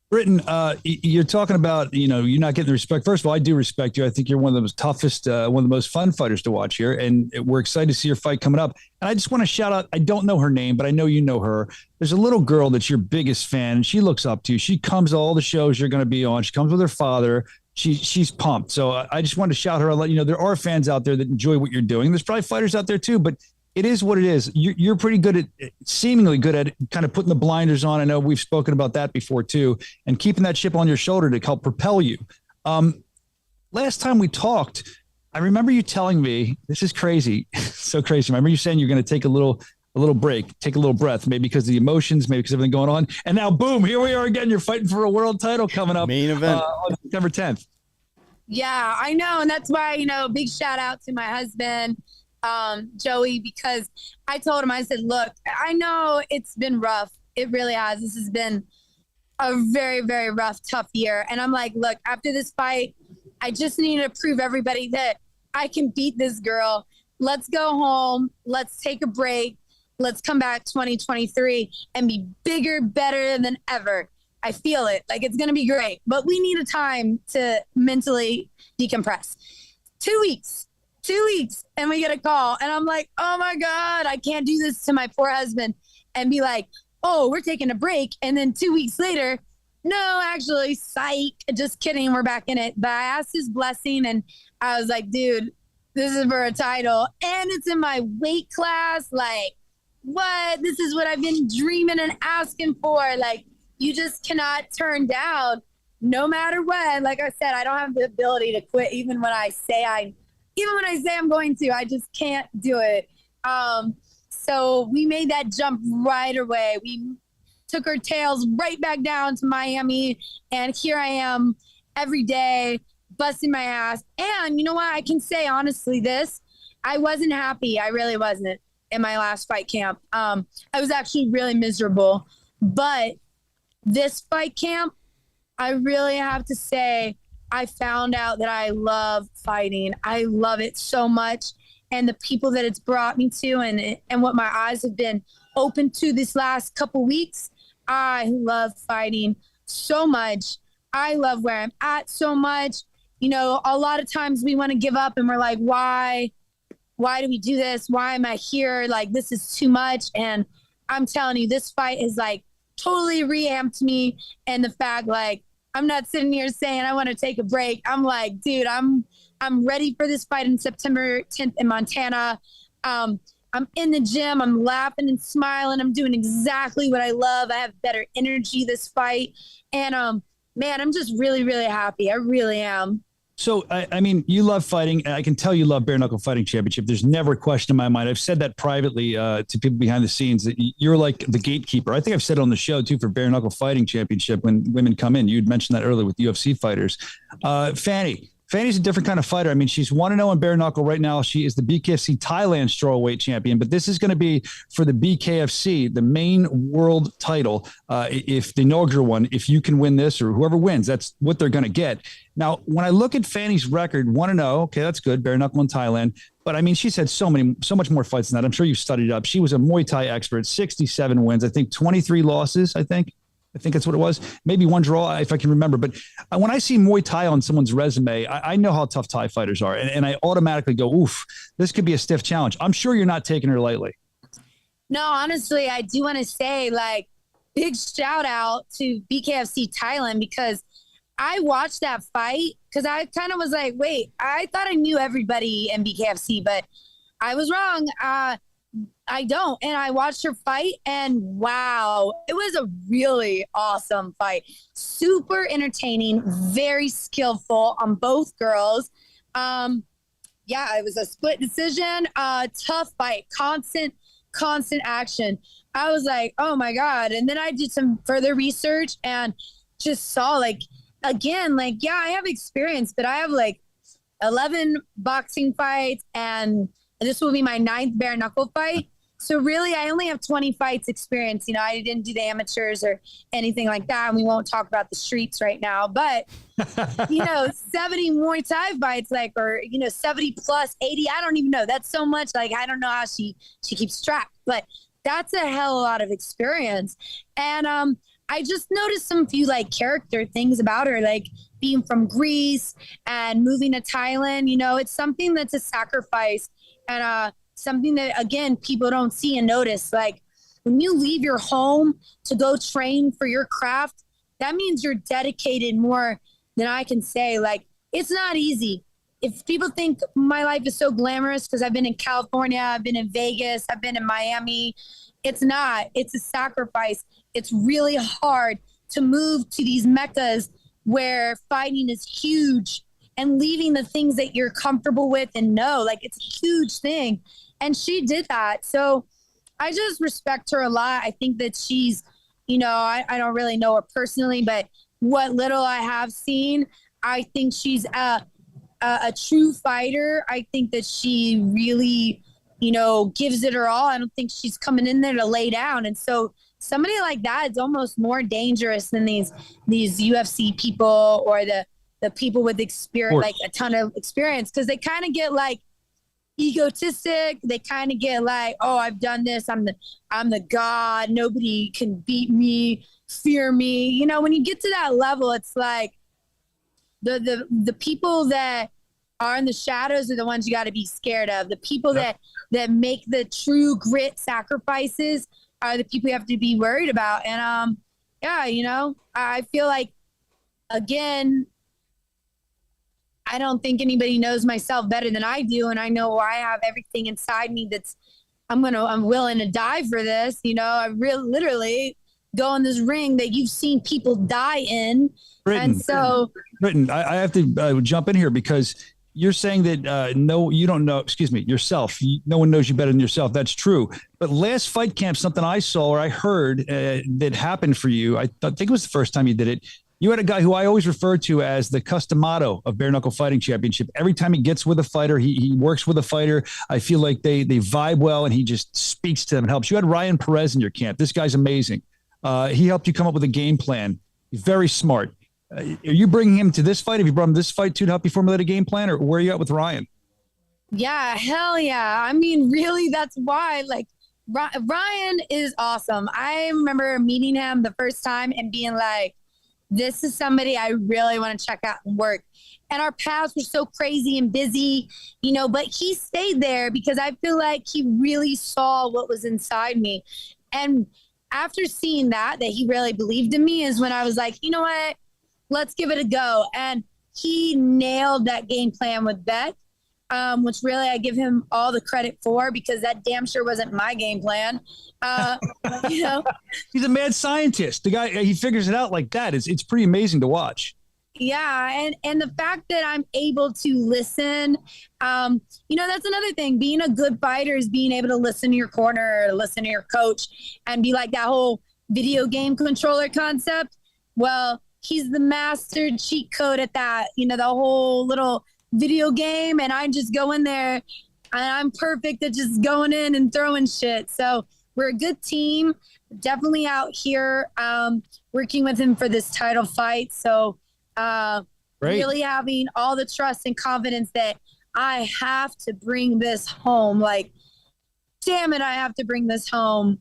Britain, you're talking about, you know, you're not getting the respect. First of all, I do respect you. I think you're one of the most toughest, one of the most fun fighters to watch here. And we're excited to see your fight coming up. And I just want to shout out, I don't know her name, but I know you know her. There's a little girl that's your biggest fan, and she looks up to you. She comes to all the shows you're going to be on. She comes with her father. She's pumped. So I just wanted to shout her out. Let you know there are fans out there that enjoy what you're doing. There's probably fighters out there too, but it is what it is. You're pretty good at, seemingly good at kind of putting the blinders on. I know we've spoken about that before too, and keeping that chip on your shoulder to help propel you. Last time we talked, I remember you telling me, this is crazy, so crazy. I remember you saying you're going to take a little break, take a little breath, maybe because of the emotions, maybe because of everything going on. And now, boom, here we are again. You're fighting for a world title coming up. Main event on September 10th. Yeah, I know. And that's why, you know, big shout out to my husband, Joey, because I told him, I said, look, I know it's been rough. It really has. This has been a very, very rough, tough year. And I'm like, look, after this fight, I just need to prove everybody that I can beat this girl. Let's go home. Let's take a break. Let's come back 2023 and be bigger, better than ever. I feel it. Like, it's going to be great. But we need a time to mentally decompress. 2 weeks. 2 weeks, and we get a call, and I'm like, oh my God, I can't do this to my poor husband and be like, oh, we're taking a break. And then 2 weeks later, no, actually, psych, just kidding, we're back in it. But I asked his blessing, and I was like, dude, this is for a title, and it's in my weight class. Like, what? This is what I've been dreaming and asking for. Like, you just cannot turn down no matter what. Like I said, I don't have the ability to quit, even when I say I'm going to. I just can't do it. So we made that jump right away. We took our tails right back down to Miami, and here I am every day busting my ass. And you know what? I can say honestly this. I wasn't happy. I really wasn't in my last fight camp. I was actually really miserable. But this fight camp, I really have to say, I found out that I love fighting. I love it so much. And the people that it's brought me to, and what my eyes have been open to this last couple weeks, I love fighting so much. I love where I'm at so much. You know, a lot of times we want to give up, and we're like, why do we do this? Why am I here? Like, this is too much. And I'm telling you, this fight is like totally reamped me. And the fact, like, I'm not sitting here saying I want to take a break. I'm like, dude, I'm ready for this fight in September 10th in Montana. I'm in the gym. I'm laughing and smiling. I'm doing exactly what I love. I have better energy this fight. And, man, I'm just really, really happy. I really am. So, I mean, you love fighting. I can tell you love Bare Knuckle Fighting Championship. There's never a question in my mind. I've said that privately to people behind the scenes, that you're like the gatekeeper. I think I've said it on the show, too, for Bare Knuckle Fighting Championship when women come in. You'd mentioned that earlier with UFC fighters. Fanny, Fanny's a different kind of fighter. I mean, she's 1-0 in bare knuckle right now. She is the BKFC Thailand strawweight champion, but this is going to be for the BKFC, the main world title. If the inaugural one, if you can win this or whoever wins, that's what they're going to get. Now, when I look at Fanny's record, 1-0, okay, that's good, bare knuckle in Thailand. But I mean, she's had so much more fights than that. I'm sure you've studied it up. She was a Muay Thai expert, 67 wins, I think 23 losses, I think that's what it was. Maybe one draw, if I can remember. But when I see Muay Thai on someone's resume, I know how tough Thai fighters are. And I automatically go, oof, this could be a stiff challenge. I'm sure you're not taking her lightly. No, honestly, I do want to say, like, big shout out to BKFC Thailand, because I watched that fight because I kind of was like, wait, I thought I knew everybody in BKFC, but I was wrong. I don't. And I watched her fight, and wow, it was a really awesome fight. Super entertaining, very skillful on both girls. Yeah, it was a split decision, tough fight, constant action. I was like, oh my God. And then I did some further research and just saw, like, again, like, yeah, I have experience, but I have like 11 boxing fights, and this will be my 9th bare knuckle fight. So really, I only have 20 fights experience. You know, I didn't do the amateurs or anything like that. And we won't talk about the streets right now, but 70 Muay Thai fights, like, or, 70 plus 80. I don't even know. That's so much. Like, I don't know how she keeps track, but that's a hell of a lot of experience. And, I just noticed some few like character things about her, like being from Greece and moving to Thailand. It's something that's a sacrifice, and, something that, again, people don't see and notice. Like, when you leave your home to go train for your craft, that means you're dedicated more than I can say. Like, it's not easy. If people think my life is so glamorous because I've been in California, I've been in Vegas, I've been in Miami, it's not. It's a sacrifice. It's really hard to move to these meccas where fighting is huge, and leaving the things that you're comfortable with and know, like, it's a huge thing. And she did that. So I just respect her a lot. I think that she's, I don't really know her personally, but what little I have seen, I think she's a true fighter. I think that she really, gives it her all. I don't think she's coming in there to lay down. And so somebody like that is almost more dangerous than these UFC people or the people with experience, like a ton of experience, because they kind of get like egotistic. They kind of get like, oh, I've done this. I'm the god. Nobody can beat me. Fear me. When you get to that level, it's like the people that are in the shadows are the ones you got to be scared of. The people that make the true grit sacrifices are the people you have to be worried about. And I feel like, again, I don't think anybody knows myself better than I do. And I know I have everything inside me I'm willing to die for this. I literally go in this ring that you've seen people die in. Britain, I have to jump in here because you're saying that no, you don't know, yourself. No one knows you better than yourself. That's true. But last fight camp, something I saw or I heard that happened for you, I think it was the first time you did it. You had a guy who I always refer to as the customato of Bare Knuckle Fighting Championship. Every time he gets with a fighter, he works with a fighter. I feel like they vibe well, and he just speaks to them and helps. You had Ryan Perez in your camp. This guy's amazing. He helped you come up with a game plan. He's very smart. Are you bringing him to this fight? Have you brought him this fight too to help you formulate a game plan, or where are you at with Ryan? Yeah, hell yeah. I mean, really, that's why. Like, Ryan is awesome. I remember meeting him the first time and being like, this is somebody I really want to check out and work. And our paths were so crazy and busy, but he stayed there because I feel like he really saw what was inside me. And after seeing that he really believed in me is when I was like, you know what, let's give it a go. And he nailed that game plan with Beck, which really I give him all the credit for, because that damn sure wasn't my game plan. He's a mad scientist. The guy, he figures it out like that. It's pretty amazing to watch. Yeah. And the fact that I'm able to listen, that's another thing. Being a good fighter is being able to listen to your corner, listen to your coach, and be like that whole video game controller concept. Well, he's the master cheat code at that, the whole little video game. And I just go in there and I'm perfect at just going in and throwing shit. So we're a good team, definitely out here working with him for this title fight. So really having all the trust and confidence that I have to bring this home. Like, damn it, I have to bring this home.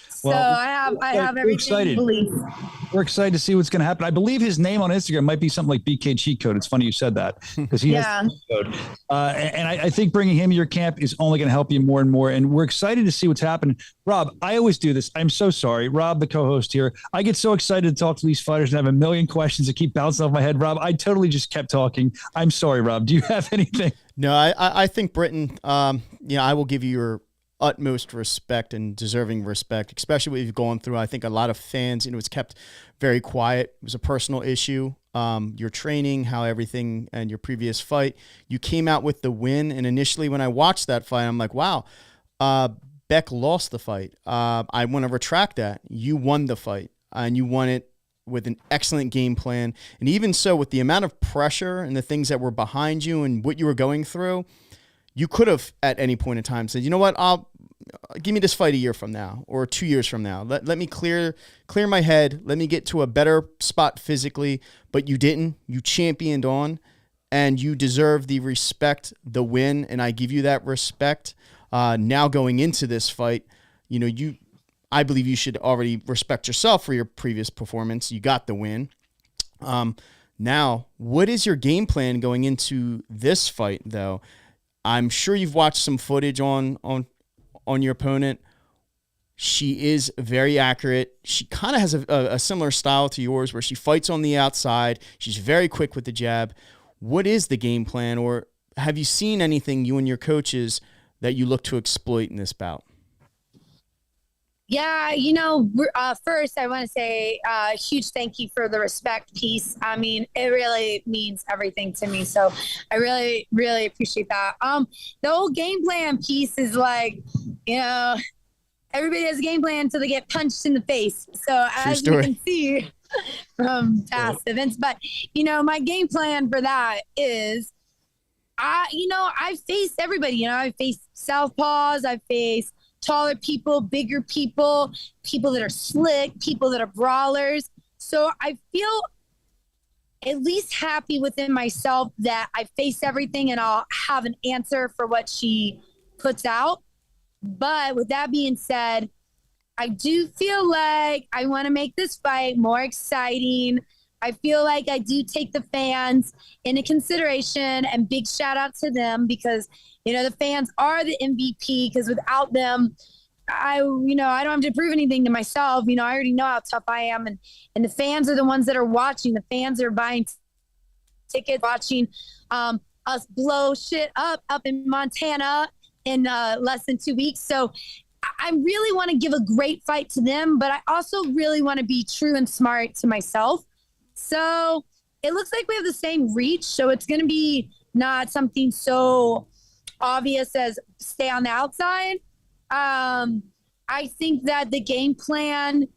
So I have everything to believe. We're excited to see what's going to happen. I believe his name on Instagram might be something like BK Cheat Code. It's funny you said that because he has the cheat code. And I think bringing him to your camp is only going to help you more and more. And we're excited to see what's happening. Rob, I always do this. I'm so sorry. Rob, the co-host here. I get so excited to talk to these fighters and have a million questions that keep bouncing off my head. Rob, I totally just kept talking. I'm sorry, Rob. Do you have anything? No, I think Britton, I will give you your utmost respect and deserving respect, especially what you've gone through. I think a lot of fans, it's kept very quiet. It was a personal issue. Your training, how everything, and your previous fight, you came out with the win. And initially when I watched that fight, I'm like, wow, Beck lost the fight. I want to retract that. You won the fight and you won it with an excellent game plan. And even so, with the amount of pressure and the things that were behind you and what you were going through, you could have at any point in time said, you know what, give me this fight a year from now or 2 years from now. Let me clear my head. Let me get to a better spot physically. But you didn't. You championed on, and you deserve the respect, the win, and I give you that respect. Now going into this fight, I believe you should already respect yourself for your previous performance. You got the win. Now, what is your game plan going into this fight, though? I'm sure you've watched some footage on your opponent. She is very accurate. She kind of has a similar style to yours where she fights on the outside. She's very quick with the jab. What is the game plan, or have you seen anything, you and your coaches, that you look to exploit in this bout? Yeah, first I want to say a huge thank you for the respect piece. I mean, it really means everything to me. So I really, really appreciate that. The whole game plan piece is like, everybody has a game plan until they get punched in the face. So as you can see from past events, but my game plan for that is, I face everybody. I face southpaws. I face taller people, bigger people, people that are slick, people that are brawlers. So I feel at least happy within myself that I face everything and I'll have an answer for what she puts out. But with that being said, I do feel like I want to make this fight more exciting. I feel like I do take the fans into consideration, and big shout out to them because, the fans are the MVP, because without them, I don't have to prove anything to myself. I already know how tough I am, and the fans are the ones that are watching. The fans are buying tickets, watching us blow shit up in Montana in less than 2 weeks. So I really want to give a great fight to them, but I also really want to be true and smart to myself. So it looks like we have the same reach. So it's going to be not something so obvious as stay on the outside. I think that the game plan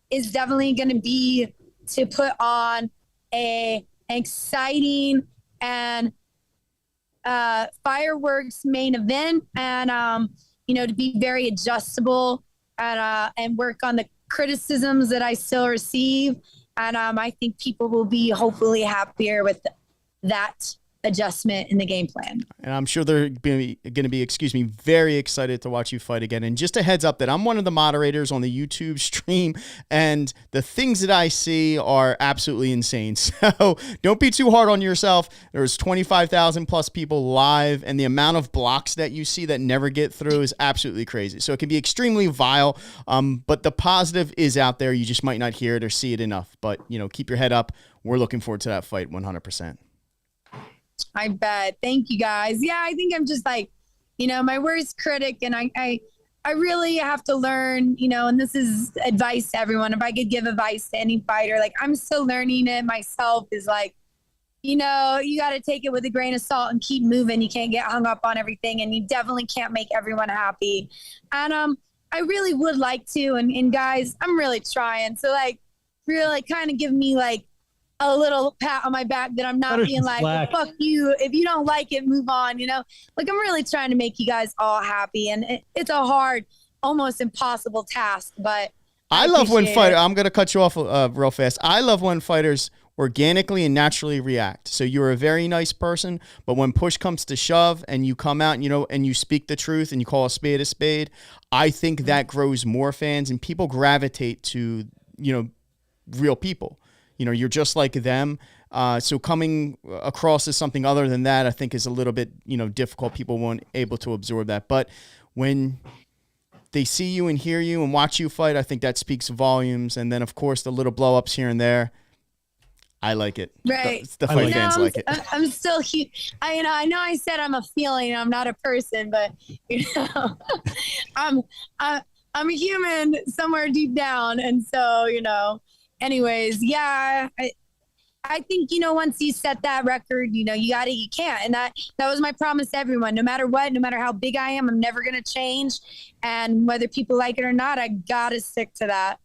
is definitely going to be to put on an exciting and fireworks main event, and to be very adjustable and work on the criticisms that I still receive. And I think people will be hopefully happier with that adjustment in the game plan. And I'm sure they're going to be, very excited to watch you fight again. And just a heads up that I'm one of the moderators on the YouTube stream, and the things that I see are absolutely insane. So don't be too hard on yourself. There's 25,000 plus people live, and the amount of blocks that you see that never get through is absolutely crazy. So it can be extremely vile, but the positive is out there. You just might not hear it or see it enough. But, keep your head up. We're looking forward to that fight 100%. I bet. Thank you, guys. Yeah, I think I'm just like, my worst critic, and I really have to learn, and this is advice to everyone. If I could give advice to any fighter, like I'm still learning it myself, is like, you got to take it with a grain of salt and keep moving. You can't get hung up on everything, and you definitely can't make everyone happy. And I really would like to, and guys, I'm really trying. So like, really kind of give me like a little pat on my back that I'm not being like, well, fuck you. If you don't like it, move on, you know? Like, I'm really trying to make you guys all happy. And it's a hard, almost impossible task, but I love when fighters, I'm going to cut you off real fast. I love when fighters organically and naturally react. So you're a very nice person, but when push comes to shove and you come out, you know, and you speak the truth and you call a spade, I think that grows more fans and people gravitate to, you know, real people. You know, you're just like them. So coming across as something other than that, I think is a little bit, you know, difficult. People weren't able to absorb that. But when they see you and hear you and watch you fight, I think that speaks volumes. And then, of course, the little blow-ups here and there, I like it. Right. The fight fans like it. I'm still I know I said I'm a feeling, I'm not a person, but you know, I'm a human somewhere deep down. And so, you know, anyways, yeah, I think, you know, once you set that record, you know, you can't. And that was my promise to everyone. No matter what, no matter how big I am, I'm never going to change. And whether people like it or not, I got to stick to that.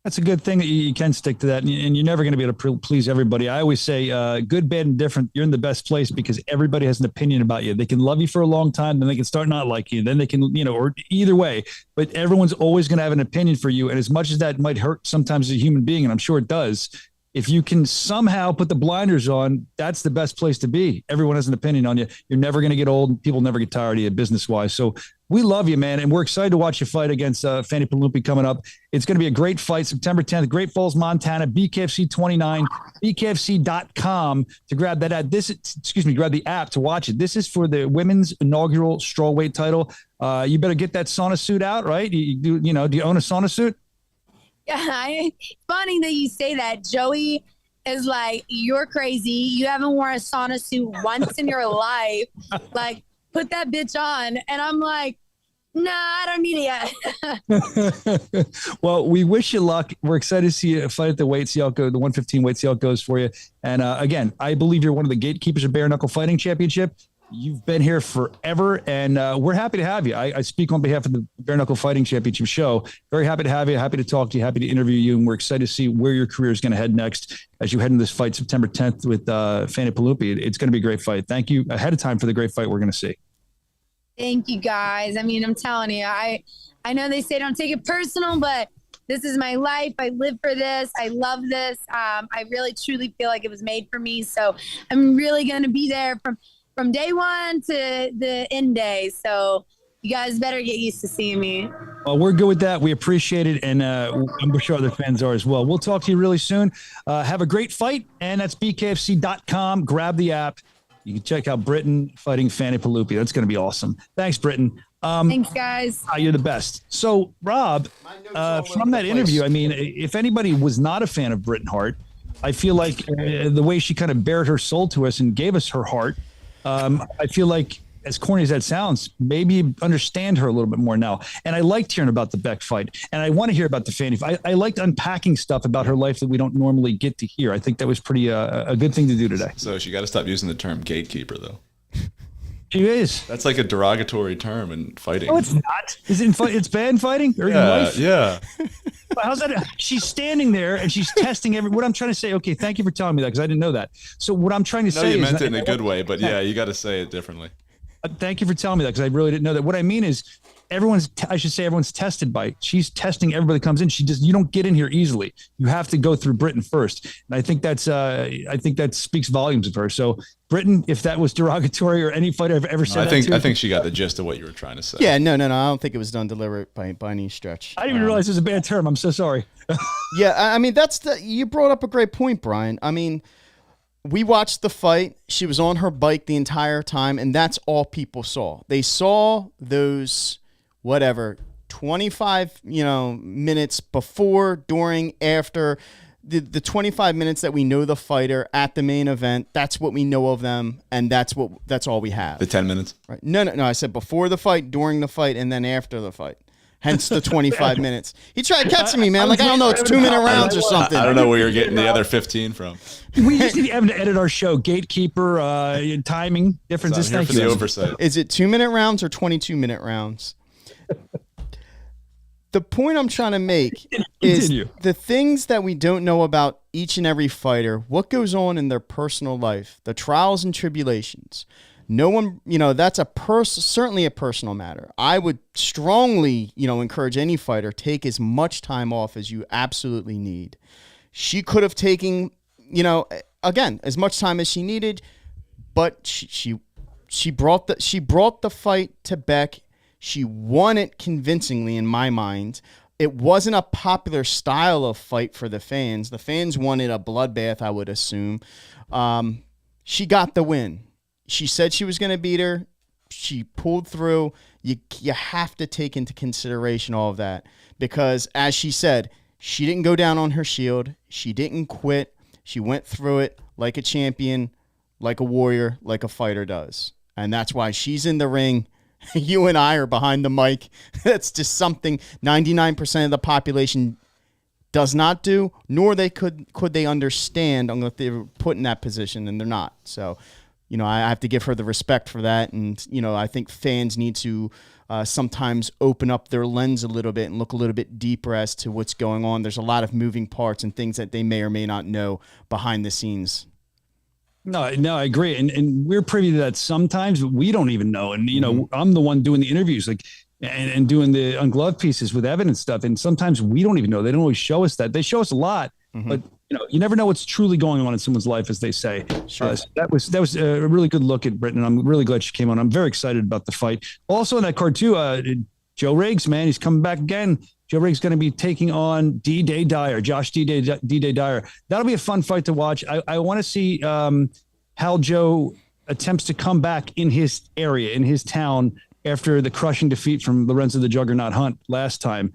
That's a good thing that you can stick to that. And you're never going to be able to please everybody. I always say good, bad, and different. You're in the best place because everybody has an opinion about you. They can love you for a long time, then they can start not liking you. Then they can, you know, or either way, but everyone's always going to have an opinion for you. And as much as that might hurt sometimes as a human being, and I'm sure it does, if you can somehow put the blinders on, that's the best place to be. Everyone has an opinion on you. You're never going to get old. People never get tired of you business-wise. So we love you, man, and we're excited to watch you fight against Fanny Palumpi coming up. It's going to be a great fight, September 10th, Great Falls, Montana, BKFC 29, BKFC.com to grab that ad. Grab the app to watch it. This is for the women's inaugural strawweight title. You better get that sauna suit out, right? Do you own a sauna suit? Yeah, it's funny that you say that. Joey is like, you're crazy. You haven't worn a sauna suit once in your life. Like, put that bitch on. And I'm like, nah, I don't need it yet. Well, we wish you luck. We're excited to see you fight at the weight, see how it goes, the 115 weight, see how it goes for you. And again, I believe you're one of the gatekeepers of Bare Knuckle Fighting Championship. You've been here forever, and we're happy to have you. I speak on behalf of the Bare Knuckle Fighting Championship show. Very happy to have you, happy to talk to you, happy to interview you, and we're excited to see where your career is going to head next as you head into this fight September 10th with Fanny Palumpi. It's going to be a great fight. Thank you ahead of time for the great fight we're going to see. Thank you, guys. I mean, I'm telling you, I know they say don't take it personal, but this is my life. I live for this. I love this. I really, truly feel like it was made for me, so I'm really going to be there from day one to the end day. So you guys better get used to seeing me. Well, we're good with that. We appreciate it. And I'm sure other fans are as well. We'll talk to you really soon. Have a great fight. And that's BKFC.com. Grab the app. You can check out Britain fighting Fanny Palumpi. That's going to be awesome. Thanks, Britain. Thanks, guys. You're the best. So, Rob, from that interview, I mean, if anybody was not a fan of Britain Hart, I feel like the way she kind of bared her soul to us and gave us her heart, I feel like, as corny as that sounds, maybe understand her a little bit more now. And I liked hearing about the Beck fight. And I want to hear about the Fanny fight. I liked unpacking stuff about her life that we don't normally get to hear. I think that was pretty a good thing to do today. So she got to stop using the term gatekeeper, though. She is. That's like a derogatory term in fighting. No, it's not. Is it it's bad in fighting? Or in life? Yeah. How's that? She's standing there and she's testing what I'm trying to say. Okay, thank you for telling me that because I didn't know that. So what I'm trying to say is... you meant it in a good way, but yeah, you got to say it differently. Thank you for telling me that because I really didn't know that. What I mean is everyone's tested by, she's testing everybody that comes in. You don't get in here easily. You have to go through Britain first. And I think that speaks volumes of her. So Britain, if that was derogatory or any fighter I've ever said I think she got the gist of what you were trying to say. Yeah, no. I don't think it was done deliberate by any stretch. I didn't even realize it was a bad term. I'm so sorry. Yeah, I mean, you brought up a great point, Brian. I mean, we watched the fight. She was on her bike the entire time, and that's all people saw. They saw those, 25, minutes before, during, after. The 25 minutes that we know the fighter at the main event, that's what we know of them, and that's all we have. The 10 minutes? Right. No, I said before the fight, during the fight, and then after the fight. Hence the 25 minutes. He tried catching me, man. Like, I don't know, it's 2-minute rounds or something. I don't know where you're getting the other 15 from. We just need Evan to edit our show. Gatekeeper, timing, differences. Thank you. The oversight. Is it 2-minute rounds or 22-minute rounds? The point I'm trying to make is Continue. the things that we don't know about each and every fighter, what goes on in their personal life, the trials and tribulations. No one, that's certainly a personal matter. I would strongly, encourage any fighter, take as much time off as you absolutely need. She could have taken, again, as much time as she needed, but she brought the fight to Beck. She won it convincingly in my mind. It wasn't a popular style of fight for the fans. The fans wanted a bloodbath, I would assume. She got the win. She said she was going to beat her. She pulled through. You have to take into consideration all of that because, as she said, she didn't go down on her shield. She didn't quit. She went through it like a champion, like a warrior, like a fighter does. And that's why she's in the ring. You and I are behind the mic. That's just something 99% of the population does not do, nor could they understand unless they were put in that position, and they're not. So, I have to give her the respect for that. And, I think fans need to sometimes open up their lens a little bit and look a little bit deeper as to what's going on. There's a lot of moving parts and things that they may or may not know behind the scenes. No, I agree. And we're privy to that sometimes, but we don't even know. And, I'm the one doing the interviews and doing the ungloved pieces with evidence stuff. And sometimes we don't even know. They don't always show us that. They show us a lot, but you never know what's truly going on in someone's life, as they say. Sure. So that was a really good look at Britain. I'm really glad she came on. I'm very excited about the fight. Also in that card too, Joe Riggs, man, he's coming back again. Joe Riggs going to be taking on D-Day Dyer, Josh D-Day Dyer. That'll be a fun fight to watch. I want to see how Joe attempts to come back in his area, in his town, after the crushing defeat from Lorenzo the Juggernaut Hunt last time.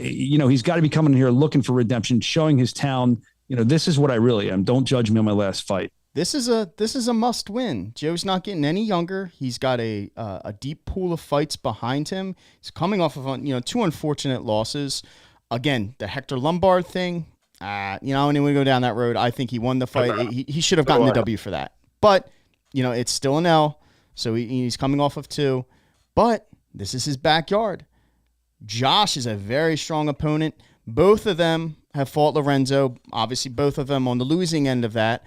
He's got to be coming here looking for redemption, showing his town, this is what I really am. Don't judge me on my last fight. This is a must win. Joe's not getting any younger. He's got a deep pool of fights behind him. He's coming off of two unfortunate losses. Again, the Hector Lombard thing. And when we go down that road, I think he won the fight. He should have gotten the W for that. But it's still an L. So he's coming off of 2. But this is his backyard. Josh is a very strong opponent. Both of them have fought Lorenzo. Obviously, both of them on the losing end of that.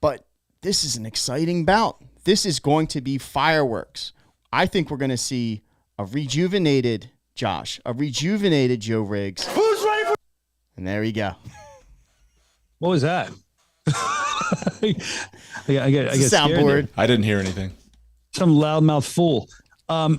But this is an exciting bout. This is going to be fireworks. I think we're going to see a rejuvenated Josh, a rejuvenated Joe Riggs. Who's ready for? And there you go. What was that? I get soundboard. I didn't hear anything. Some loudmouth fool.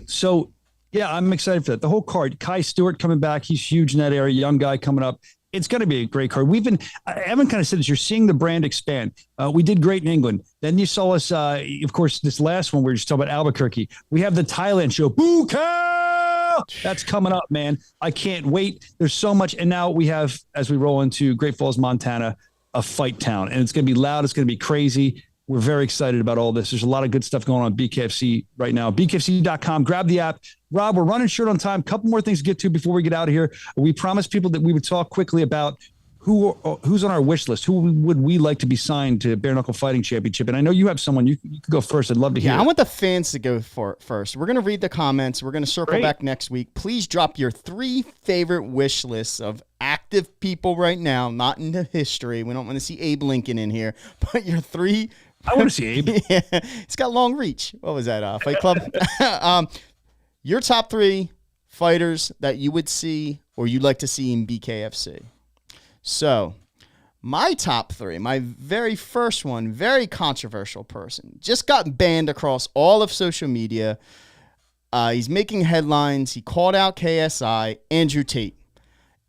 So yeah, I'm excited for that. The whole card, Kai Stewart coming back. He's huge in that area. Young guy coming up. It's going to be a great card. Evan kind of said this, you're seeing the brand expand. We did great in England. Then you saw us, of course, this last one, we were just talking about Albuquerque. We have the Thailand show. Boo cow! That's coming up, man. I can't wait. There's so much. And now we have, as we roll into Great Falls, Montana, a fight town. And it's going to be loud. It's going to be crazy. We're very excited about all this. There's a lot of good stuff going on BKFC right now. BKFC.com. Grab the app. Rob, we're running short on time. Couple more things to get to before we get out of here. We promised people that we would talk quickly about who's on our wish list. Who would we like to be signed to Bare Knuckle Fighting Championship? And I know you have someone. You could go first. I'd love to hear. Yeah, I want the fans to go first. We're going to read the comments. We're going to circle back next week. Please drop your 3 favorite wish lists of active people right now, not in the history. We don't want to see Abe Lincoln in here, but your 3. I want to see Abe. Yeah, it's got long reach. What was that? Fight Club? Your top 3 fighters that you would see or you'd like to see in BKFC. So, my top 3, my very first one, very controversial person, just got banned across all of social media. He's making headlines. He called out KSI, Andrew Tate.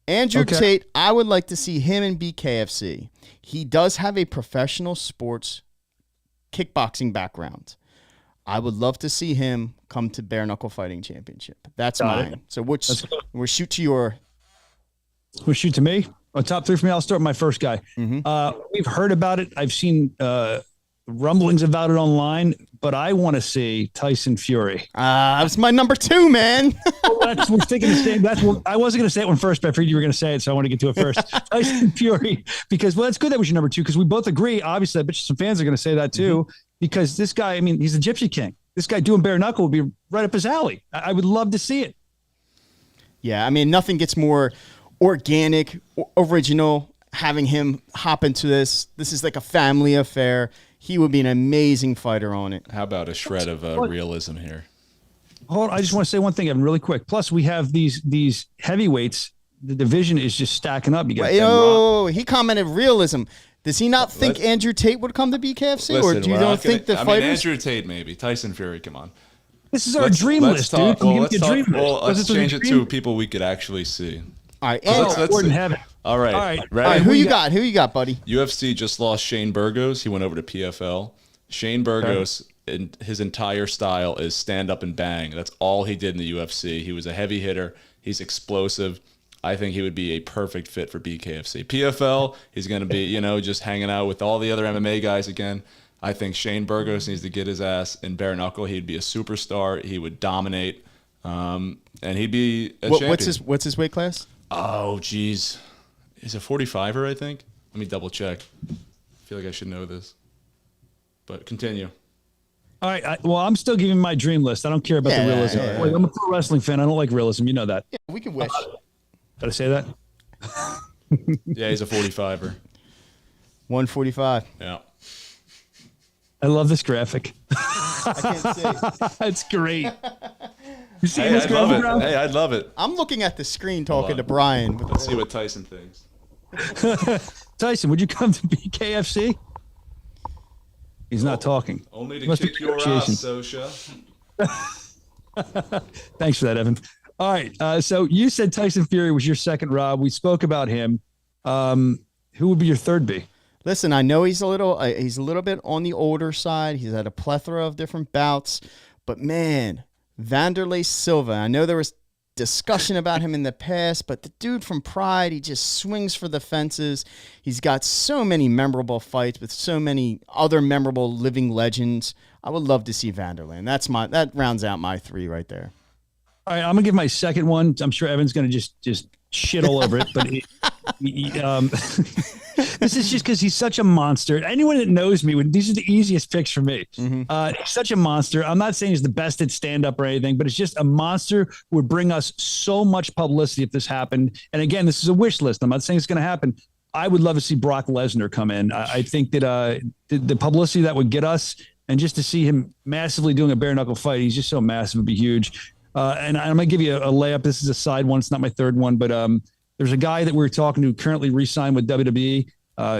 Andrew Tate, I would like to see him in BKFC. He does have a professional sports kickboxing background. I would love to see him come to Bare Knuckle Fighting Championship. That's mine. So we'll shoot to your... We'll shoot to me? Top 3 for me. I'll start with my first guy. We've heard about it. I've seen rumblings about it online, but I want to see Tyson Fury. That's my number 2, man. We're thinking the same. I wasn't going to say it one first, but I figured you were going to say it, so I want to get to it first. Tyson Fury, because it's good that was your number 2, because we both agree. Obviously, I bet you some fans are going to say that too, because this guy, he's a Gypsy King. This guy doing bare knuckle would be right up his alley. I would love to see it. Yeah, I mean, nothing gets more organic, original, having him hop into this. This is like a family affair. He would be an amazing fighter on it. How about a shred of realism here? Hold on, I just want to say one thing, Evan, really quick. Plus, we have these heavyweights. The division is just stacking up. You got he commented realism. Does he not think Andrew Tate would come to BKFC, or do you don't think the fighters? Andrew Tate maybe. Tyson Fury, come on. This is our dream list, dude. Let's change it to people we could actually see. All right, All right. Ready? All right, who you got? Who you got, buddy? UFC just lost Shane Burgos. He went over to PFL. Shane Burgos, his entire style is stand up and bang. That's all he did in the UFC. He was a heavy hitter. He's explosive. I think he would be a perfect fit for BKFC. PFL, he's going to be, just hanging out with all the other MMA guys again. I think Shane Burgos needs to get his ass in bare knuckle. He'd be a superstar. He would dominate, and he'd be a champion. What's his weight class? Oh, geez. He's a 45er, I think. Let me double check. I feel like I should know this. But continue. All right. I'm still giving my dream list. I don't care about the realism. Yeah. Wait, I'm a pro wrestling fan. I don't like realism. You know that. Yeah, we can wish. Did I say that? Yeah, he's a 45er. 145. Yeah. I love this graphic. I can't see. It's great. You see Hey, this I'd love graphic? it. Hey, I'd love it. I'm looking at the screen talking to Brian. Let's see what Tyson thinks. Tyson, would you come to BKFC? He's not talking. Only to Must be kick your ass, negotiation. Sosha. Thanks for that, Evan. All right. So you said Tyson Fury was your second, Rob. We spoke about him. Who would be your third be? Listen, I know he's a little bit on the older side. He's had a plethora of different bouts, but man, Wanderlei Silva. I know there was discussion about him in the past, but the dude from Pride, he just swings for the fences. He's got so many memorable fights with so many other memorable living legends. I would love to see Wanderlei, and that rounds out my three right there. All right, I'm gonna give my second one. I'm sure Evan's gonna just shit all over it, but this is just because he's such a monster. Anyone that knows me, these are the easiest picks for me. Mm-hmm. He's such a monster. I'm not saying he's the best at stand-up or anything, but it's just a monster who would bring us so much publicity if this happened. And again, this is a wish list. I'm not saying it's going to happen. I would love to see Brock Lesnar come in. I think that the publicity that would get us, and just to see him massively doing a bare-knuckle fight, he's just so massive, would be huge. And I'm going to give you a layup. This is a side one. It's not my third one, but there's a guy that we're talking to currently re-signed with WWE,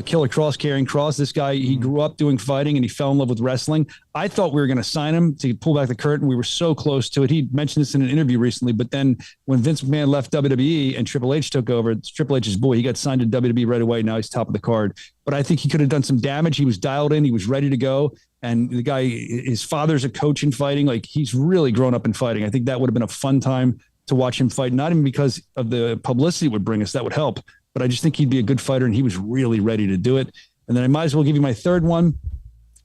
Killer Cross, Karrion Kross. This guy, he grew up doing fighting and he fell in love with wrestling. I thought we were going to sign him to pull back the curtain. We were so close to it. He mentioned this in an interview recently, but then when Vince McMahon left WWE and Triple H took over, it's Triple H's boy, he got signed to WWE right away. Now he's top of the card. But I think he could have done some damage. He was dialed in. He was ready to go. And the guy, his father's a coach in fighting. Like, he's really grown up in fighting. I think that would have been a fun time to watch him fight, not even because of the publicity it would bring us. That would help. But I just think he'd be a good fighter, and he was really ready to do it. And then I might as well give you my third one.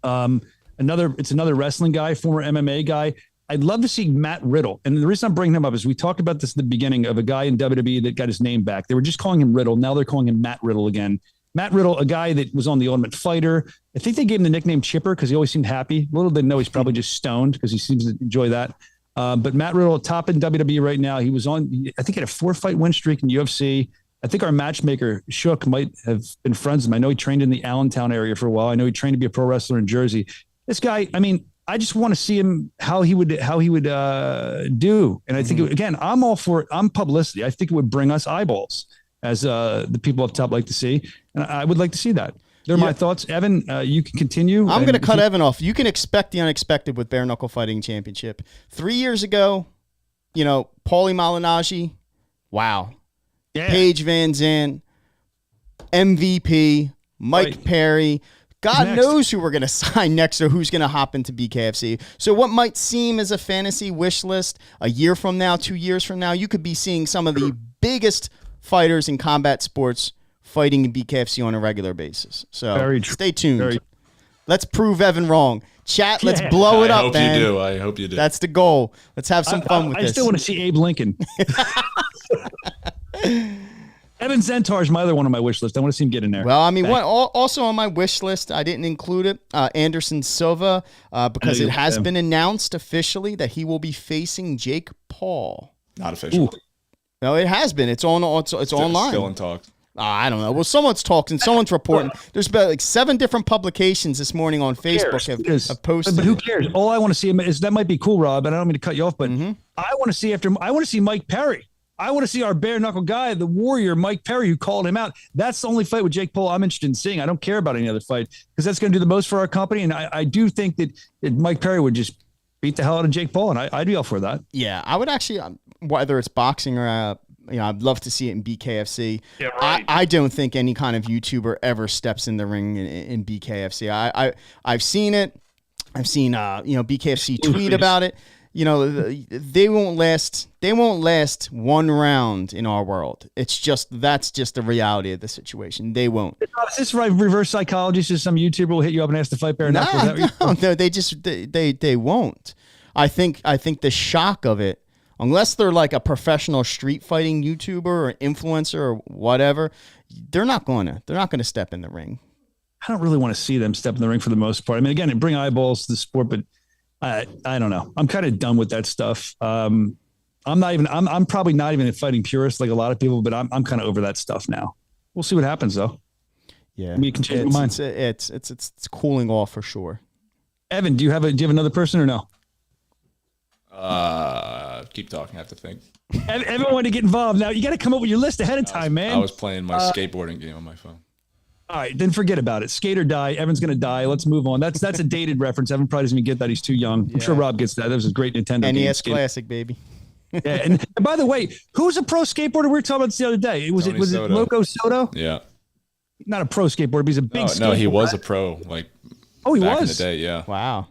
It's another wrestling guy, former MMA guy. I'd love to see Matt Riddle. And the reason I'm bringing him up is we talked about this at the beginning of a guy in WWE that got his name back. They were just calling him Riddle. Now they're calling him Matt Riddle again. Matt Riddle, a guy that was on The Ultimate Fighter. I think they gave him the nickname Chipper because he always seemed happy. Little did they know he's probably just stoned because he seems to enjoy that. But Matt Riddle, top in WWE right now. He was on, I think he had a 4-fight win streak in UFC. I think our matchmaker, Shook, might have been friends with him. I know he trained in the Allentown area for a while. I know he trained to be a pro wrestler in Jersey. This guy, I mean, I just want to see him, how he would do. And I think, again, I'm all for it. I'm publicity. I think it would bring us eyeballs, as the people up top like to see. And I would like to see that. They're my thoughts. Evan, you can continue. I'm going to cut Evan off. You can expect the unexpected with Bare Knuckle Fighting Championship. 3 years ago, Paulie Malignaggi, wow. Yeah. Paige Van Zandt, MVP, Mike Perry. God knows who we're going to sign next or who's going to hop into BKFC. So what might seem as a fantasy wish list a year from now, 2 years from now, you could be seeing some of the biggest fighters in combat sports fighting in BKFC on a regular basis. So stay tuned. Let's prove Evan wrong. Chat, let's blow it up, man. I hope you do. That's the goal. Let's have some fun with this. I still want to see Abe Lincoln. Evan Zentar is my other one on my wish list. I want to see him get in there. Well, I mean, also on my wish list, I didn't include it, Anderson Silva, because it has been announced officially that he will be facing Jake Paul. Not official. No, it has been. It's on. It's online. Still in talks. I don't know. Well, someone's talking. Someone's reporting. There's about like 7 different publications this morning on Facebook have posted. But who cares? All I want to see is that might be cool, Rob. And I don't mean to cut you off, but I want to see Mike Perry. I want to see our bare knuckle guy, the warrior Mike Perry, who called him out. That's the only fight with Jake Paul I'm interested in seeing. I don't care about any other fight because that's going to do the most for our company. And I do think that Mike Perry would just beat the hell out of Jake Paul, and I'd be all for that. Yeah, I would actually, whether it's boxing or I'd love to see it in BKFC. Yeah, right. I don't think any kind of YouTuber ever steps in the ring in BKFC. I've seen it. I've seen BKFC tweet about it. They won't last. They won't last one round in our world. That's just the reality of the situation. They won't. Is this right? Reverse psychology? So some YouTuber will hit you up and ask to fight bare knuckle? No, they won't. I think the shock of it, unless they're like a professional street fighting YouTuber or influencer or whatever, they're not gonna step in the ring. I don't really want to see them step in the ring for the most part. I mean, again, it bring eyeballs to the sport, but I don't know. I'm kind of done with that stuff. I'm probably not even a fighting purist like a lot of people, but I'm kind of over that stuff now. We'll see what happens though. Yeah, maybe you can change my mind. It's cooling off for sure. Evan, do you have another person or no? Keep talking. I have to think. Evan wanted to get involved. Now you got to come up with your list ahead of time, man. I was playing my skateboarding game on my phone. All right, then forget about it. Skate or die. Evan's going to die. Let's move on. That's a dated reference. Evan probably doesn't even get that. He's too young. I'm sure Rob gets that. That was a great Nintendo NES classic, baby. Yeah, and by the way, who's a pro skateboarder? We were talking about this the other day. Was it Loco Soto? Yeah. Not a pro skateboarder, but he's a big skateboarder. No, he was a pro. He back was? In the day, yeah. Wow.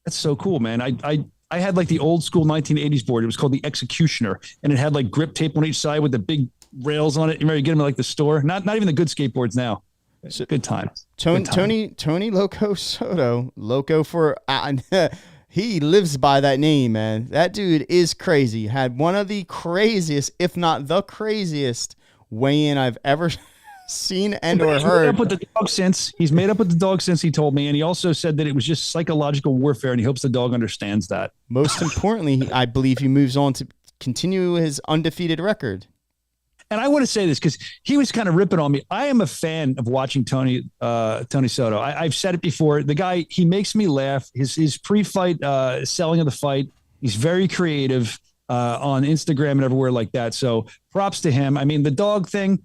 That's so cool, man. I had like the old school 1980s board. It was called the Executioner, and it had like grip tape on each side with the big rails on it. You remember you get them at like the store? Not even the good skateboards now. Good time. Tony Loco Soto, Loco for he lives by that name, man. That dude is crazy. Had one of the craziest, if not the craziest, weigh-in I've ever seen and or heard. He's made up with the dog since he told me, and he also said that it was just psychological warfare, and he hopes the dog understands that. Most importantly, I believe he moves on to continue his undefeated record. And I want to say this because he was kind of ripping on me. I am a fan of watching Tony Soto. I've said it before. The guy, he makes me laugh. His pre-fight selling of the fight, he's very creative on Instagram and everywhere like that. So props to him. I mean, the dog thing,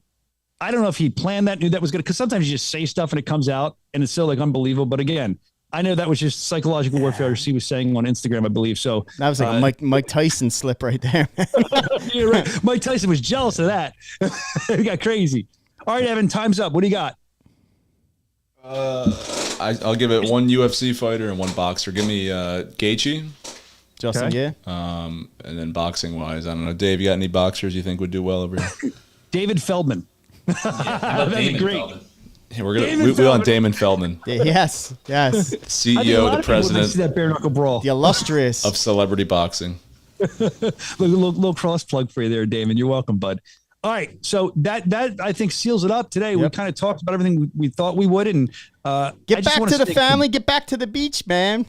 I don't know if he planned that, knew that was good, because sometimes you just say stuff and it comes out and it's so like unbelievable. But again, I know that was just psychological warfare, as he was saying on Instagram, I believe. So that was like a Mike Tyson slip right there. You're right. Mike Tyson was jealous of that. He got crazy. All right, Evan, time's up. What do you got? I'll give it one UFC fighter and one boxer. Give me Gaethje. Justin, okay. And then boxing wise, I don't know. Dave, you got any boxers you think would do well over here? David Feldman. That'd be great. Feldman. Yeah, we want Damon Feldman. Yes. CEO, the president. See that bare knuckle brawl. The illustrious of celebrity boxing. little cross plug for you there, Damon. You're welcome, bud. All right, so that I think seals it up today. Yep. We kind of talked about everything we thought we would, and get back to the family. Get back to the beach, man.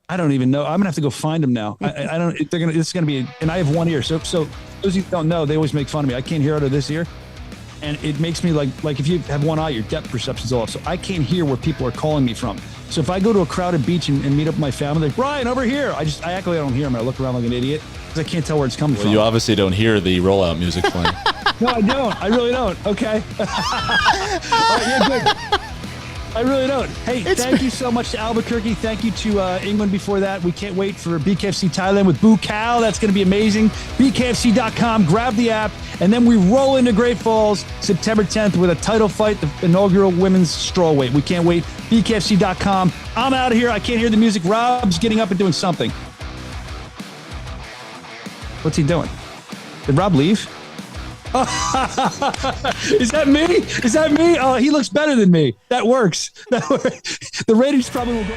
I don't even know. I'm gonna have to go find them now. I don't. It's gonna be, and I have one ear. So those who don't know, they always make fun of me. I can't hear out of this ear. And it makes me like if you have one eye, your depth perception's off. So I can't hear where people are calling me from. So if I go to a crowded beach and meet up with my family, like, Brian, over here. I act like I don't hear them. I look around like an idiot because I can't tell where it's coming from. You obviously don't hear the rollout music playing. No, I don't. I really don't. Okay. All right, yeah, good. I really don't. Hey, thank you so much to Albuquerque. Thank you to England before that. We can't wait for BKFC Thailand with Boo Cal. That's going to be amazing. BKFC.com. Grab the app. And then we roll into Great Falls September 10th with a title fight, the inaugural women's strawweight. We can't wait. BKFC.com. I'm out of here. I can't hear the music. Rob's getting up and doing something. What's he doing? Did Rob leave? Is that me? Is that me? Oh, he looks better than me. That works. The ratings probably will go.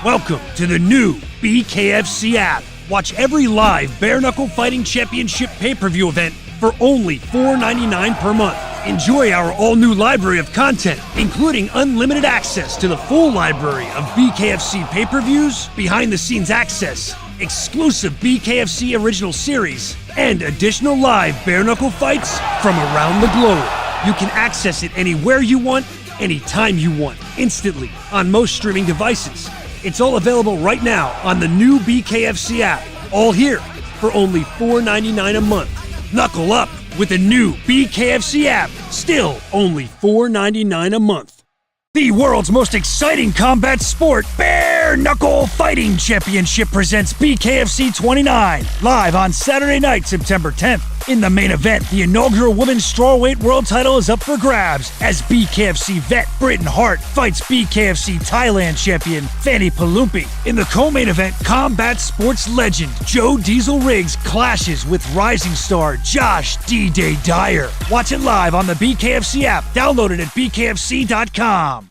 Welcome to the new BKFC app. Watch every live Bare Knuckle Fighting Championship pay-per-view event for only $4.99 per month. Enjoy our all-new library of content, including unlimited access to the full library of BKFC pay-per-views, behind-the-scenes access, exclusive BKFC original series, and additional live bare knuckle fights from around the globe. You can access it anywhere you want, anytime you want, instantly on most streaming devices. It's all available right now on the new BKFC app, all here for only $4.99 a month. Knuckle up with the new BKFC app, still only $4.99 a month. The world's most exciting combat sport, Bare Knuckle Fighting Championship presents BKFC 29, live on Saturday night, September 10th. In the main event, the inaugural women's strawweight world title is up for grabs as BKFC vet Britain Hart fights BKFC Thailand champion Fanny Palumpi. In the co-main event, combat sports legend Joe Diesel Riggs clashes with rising star Josh D-Day Dyer. Watch it live on the BKFC app. Download it at bkfc.com.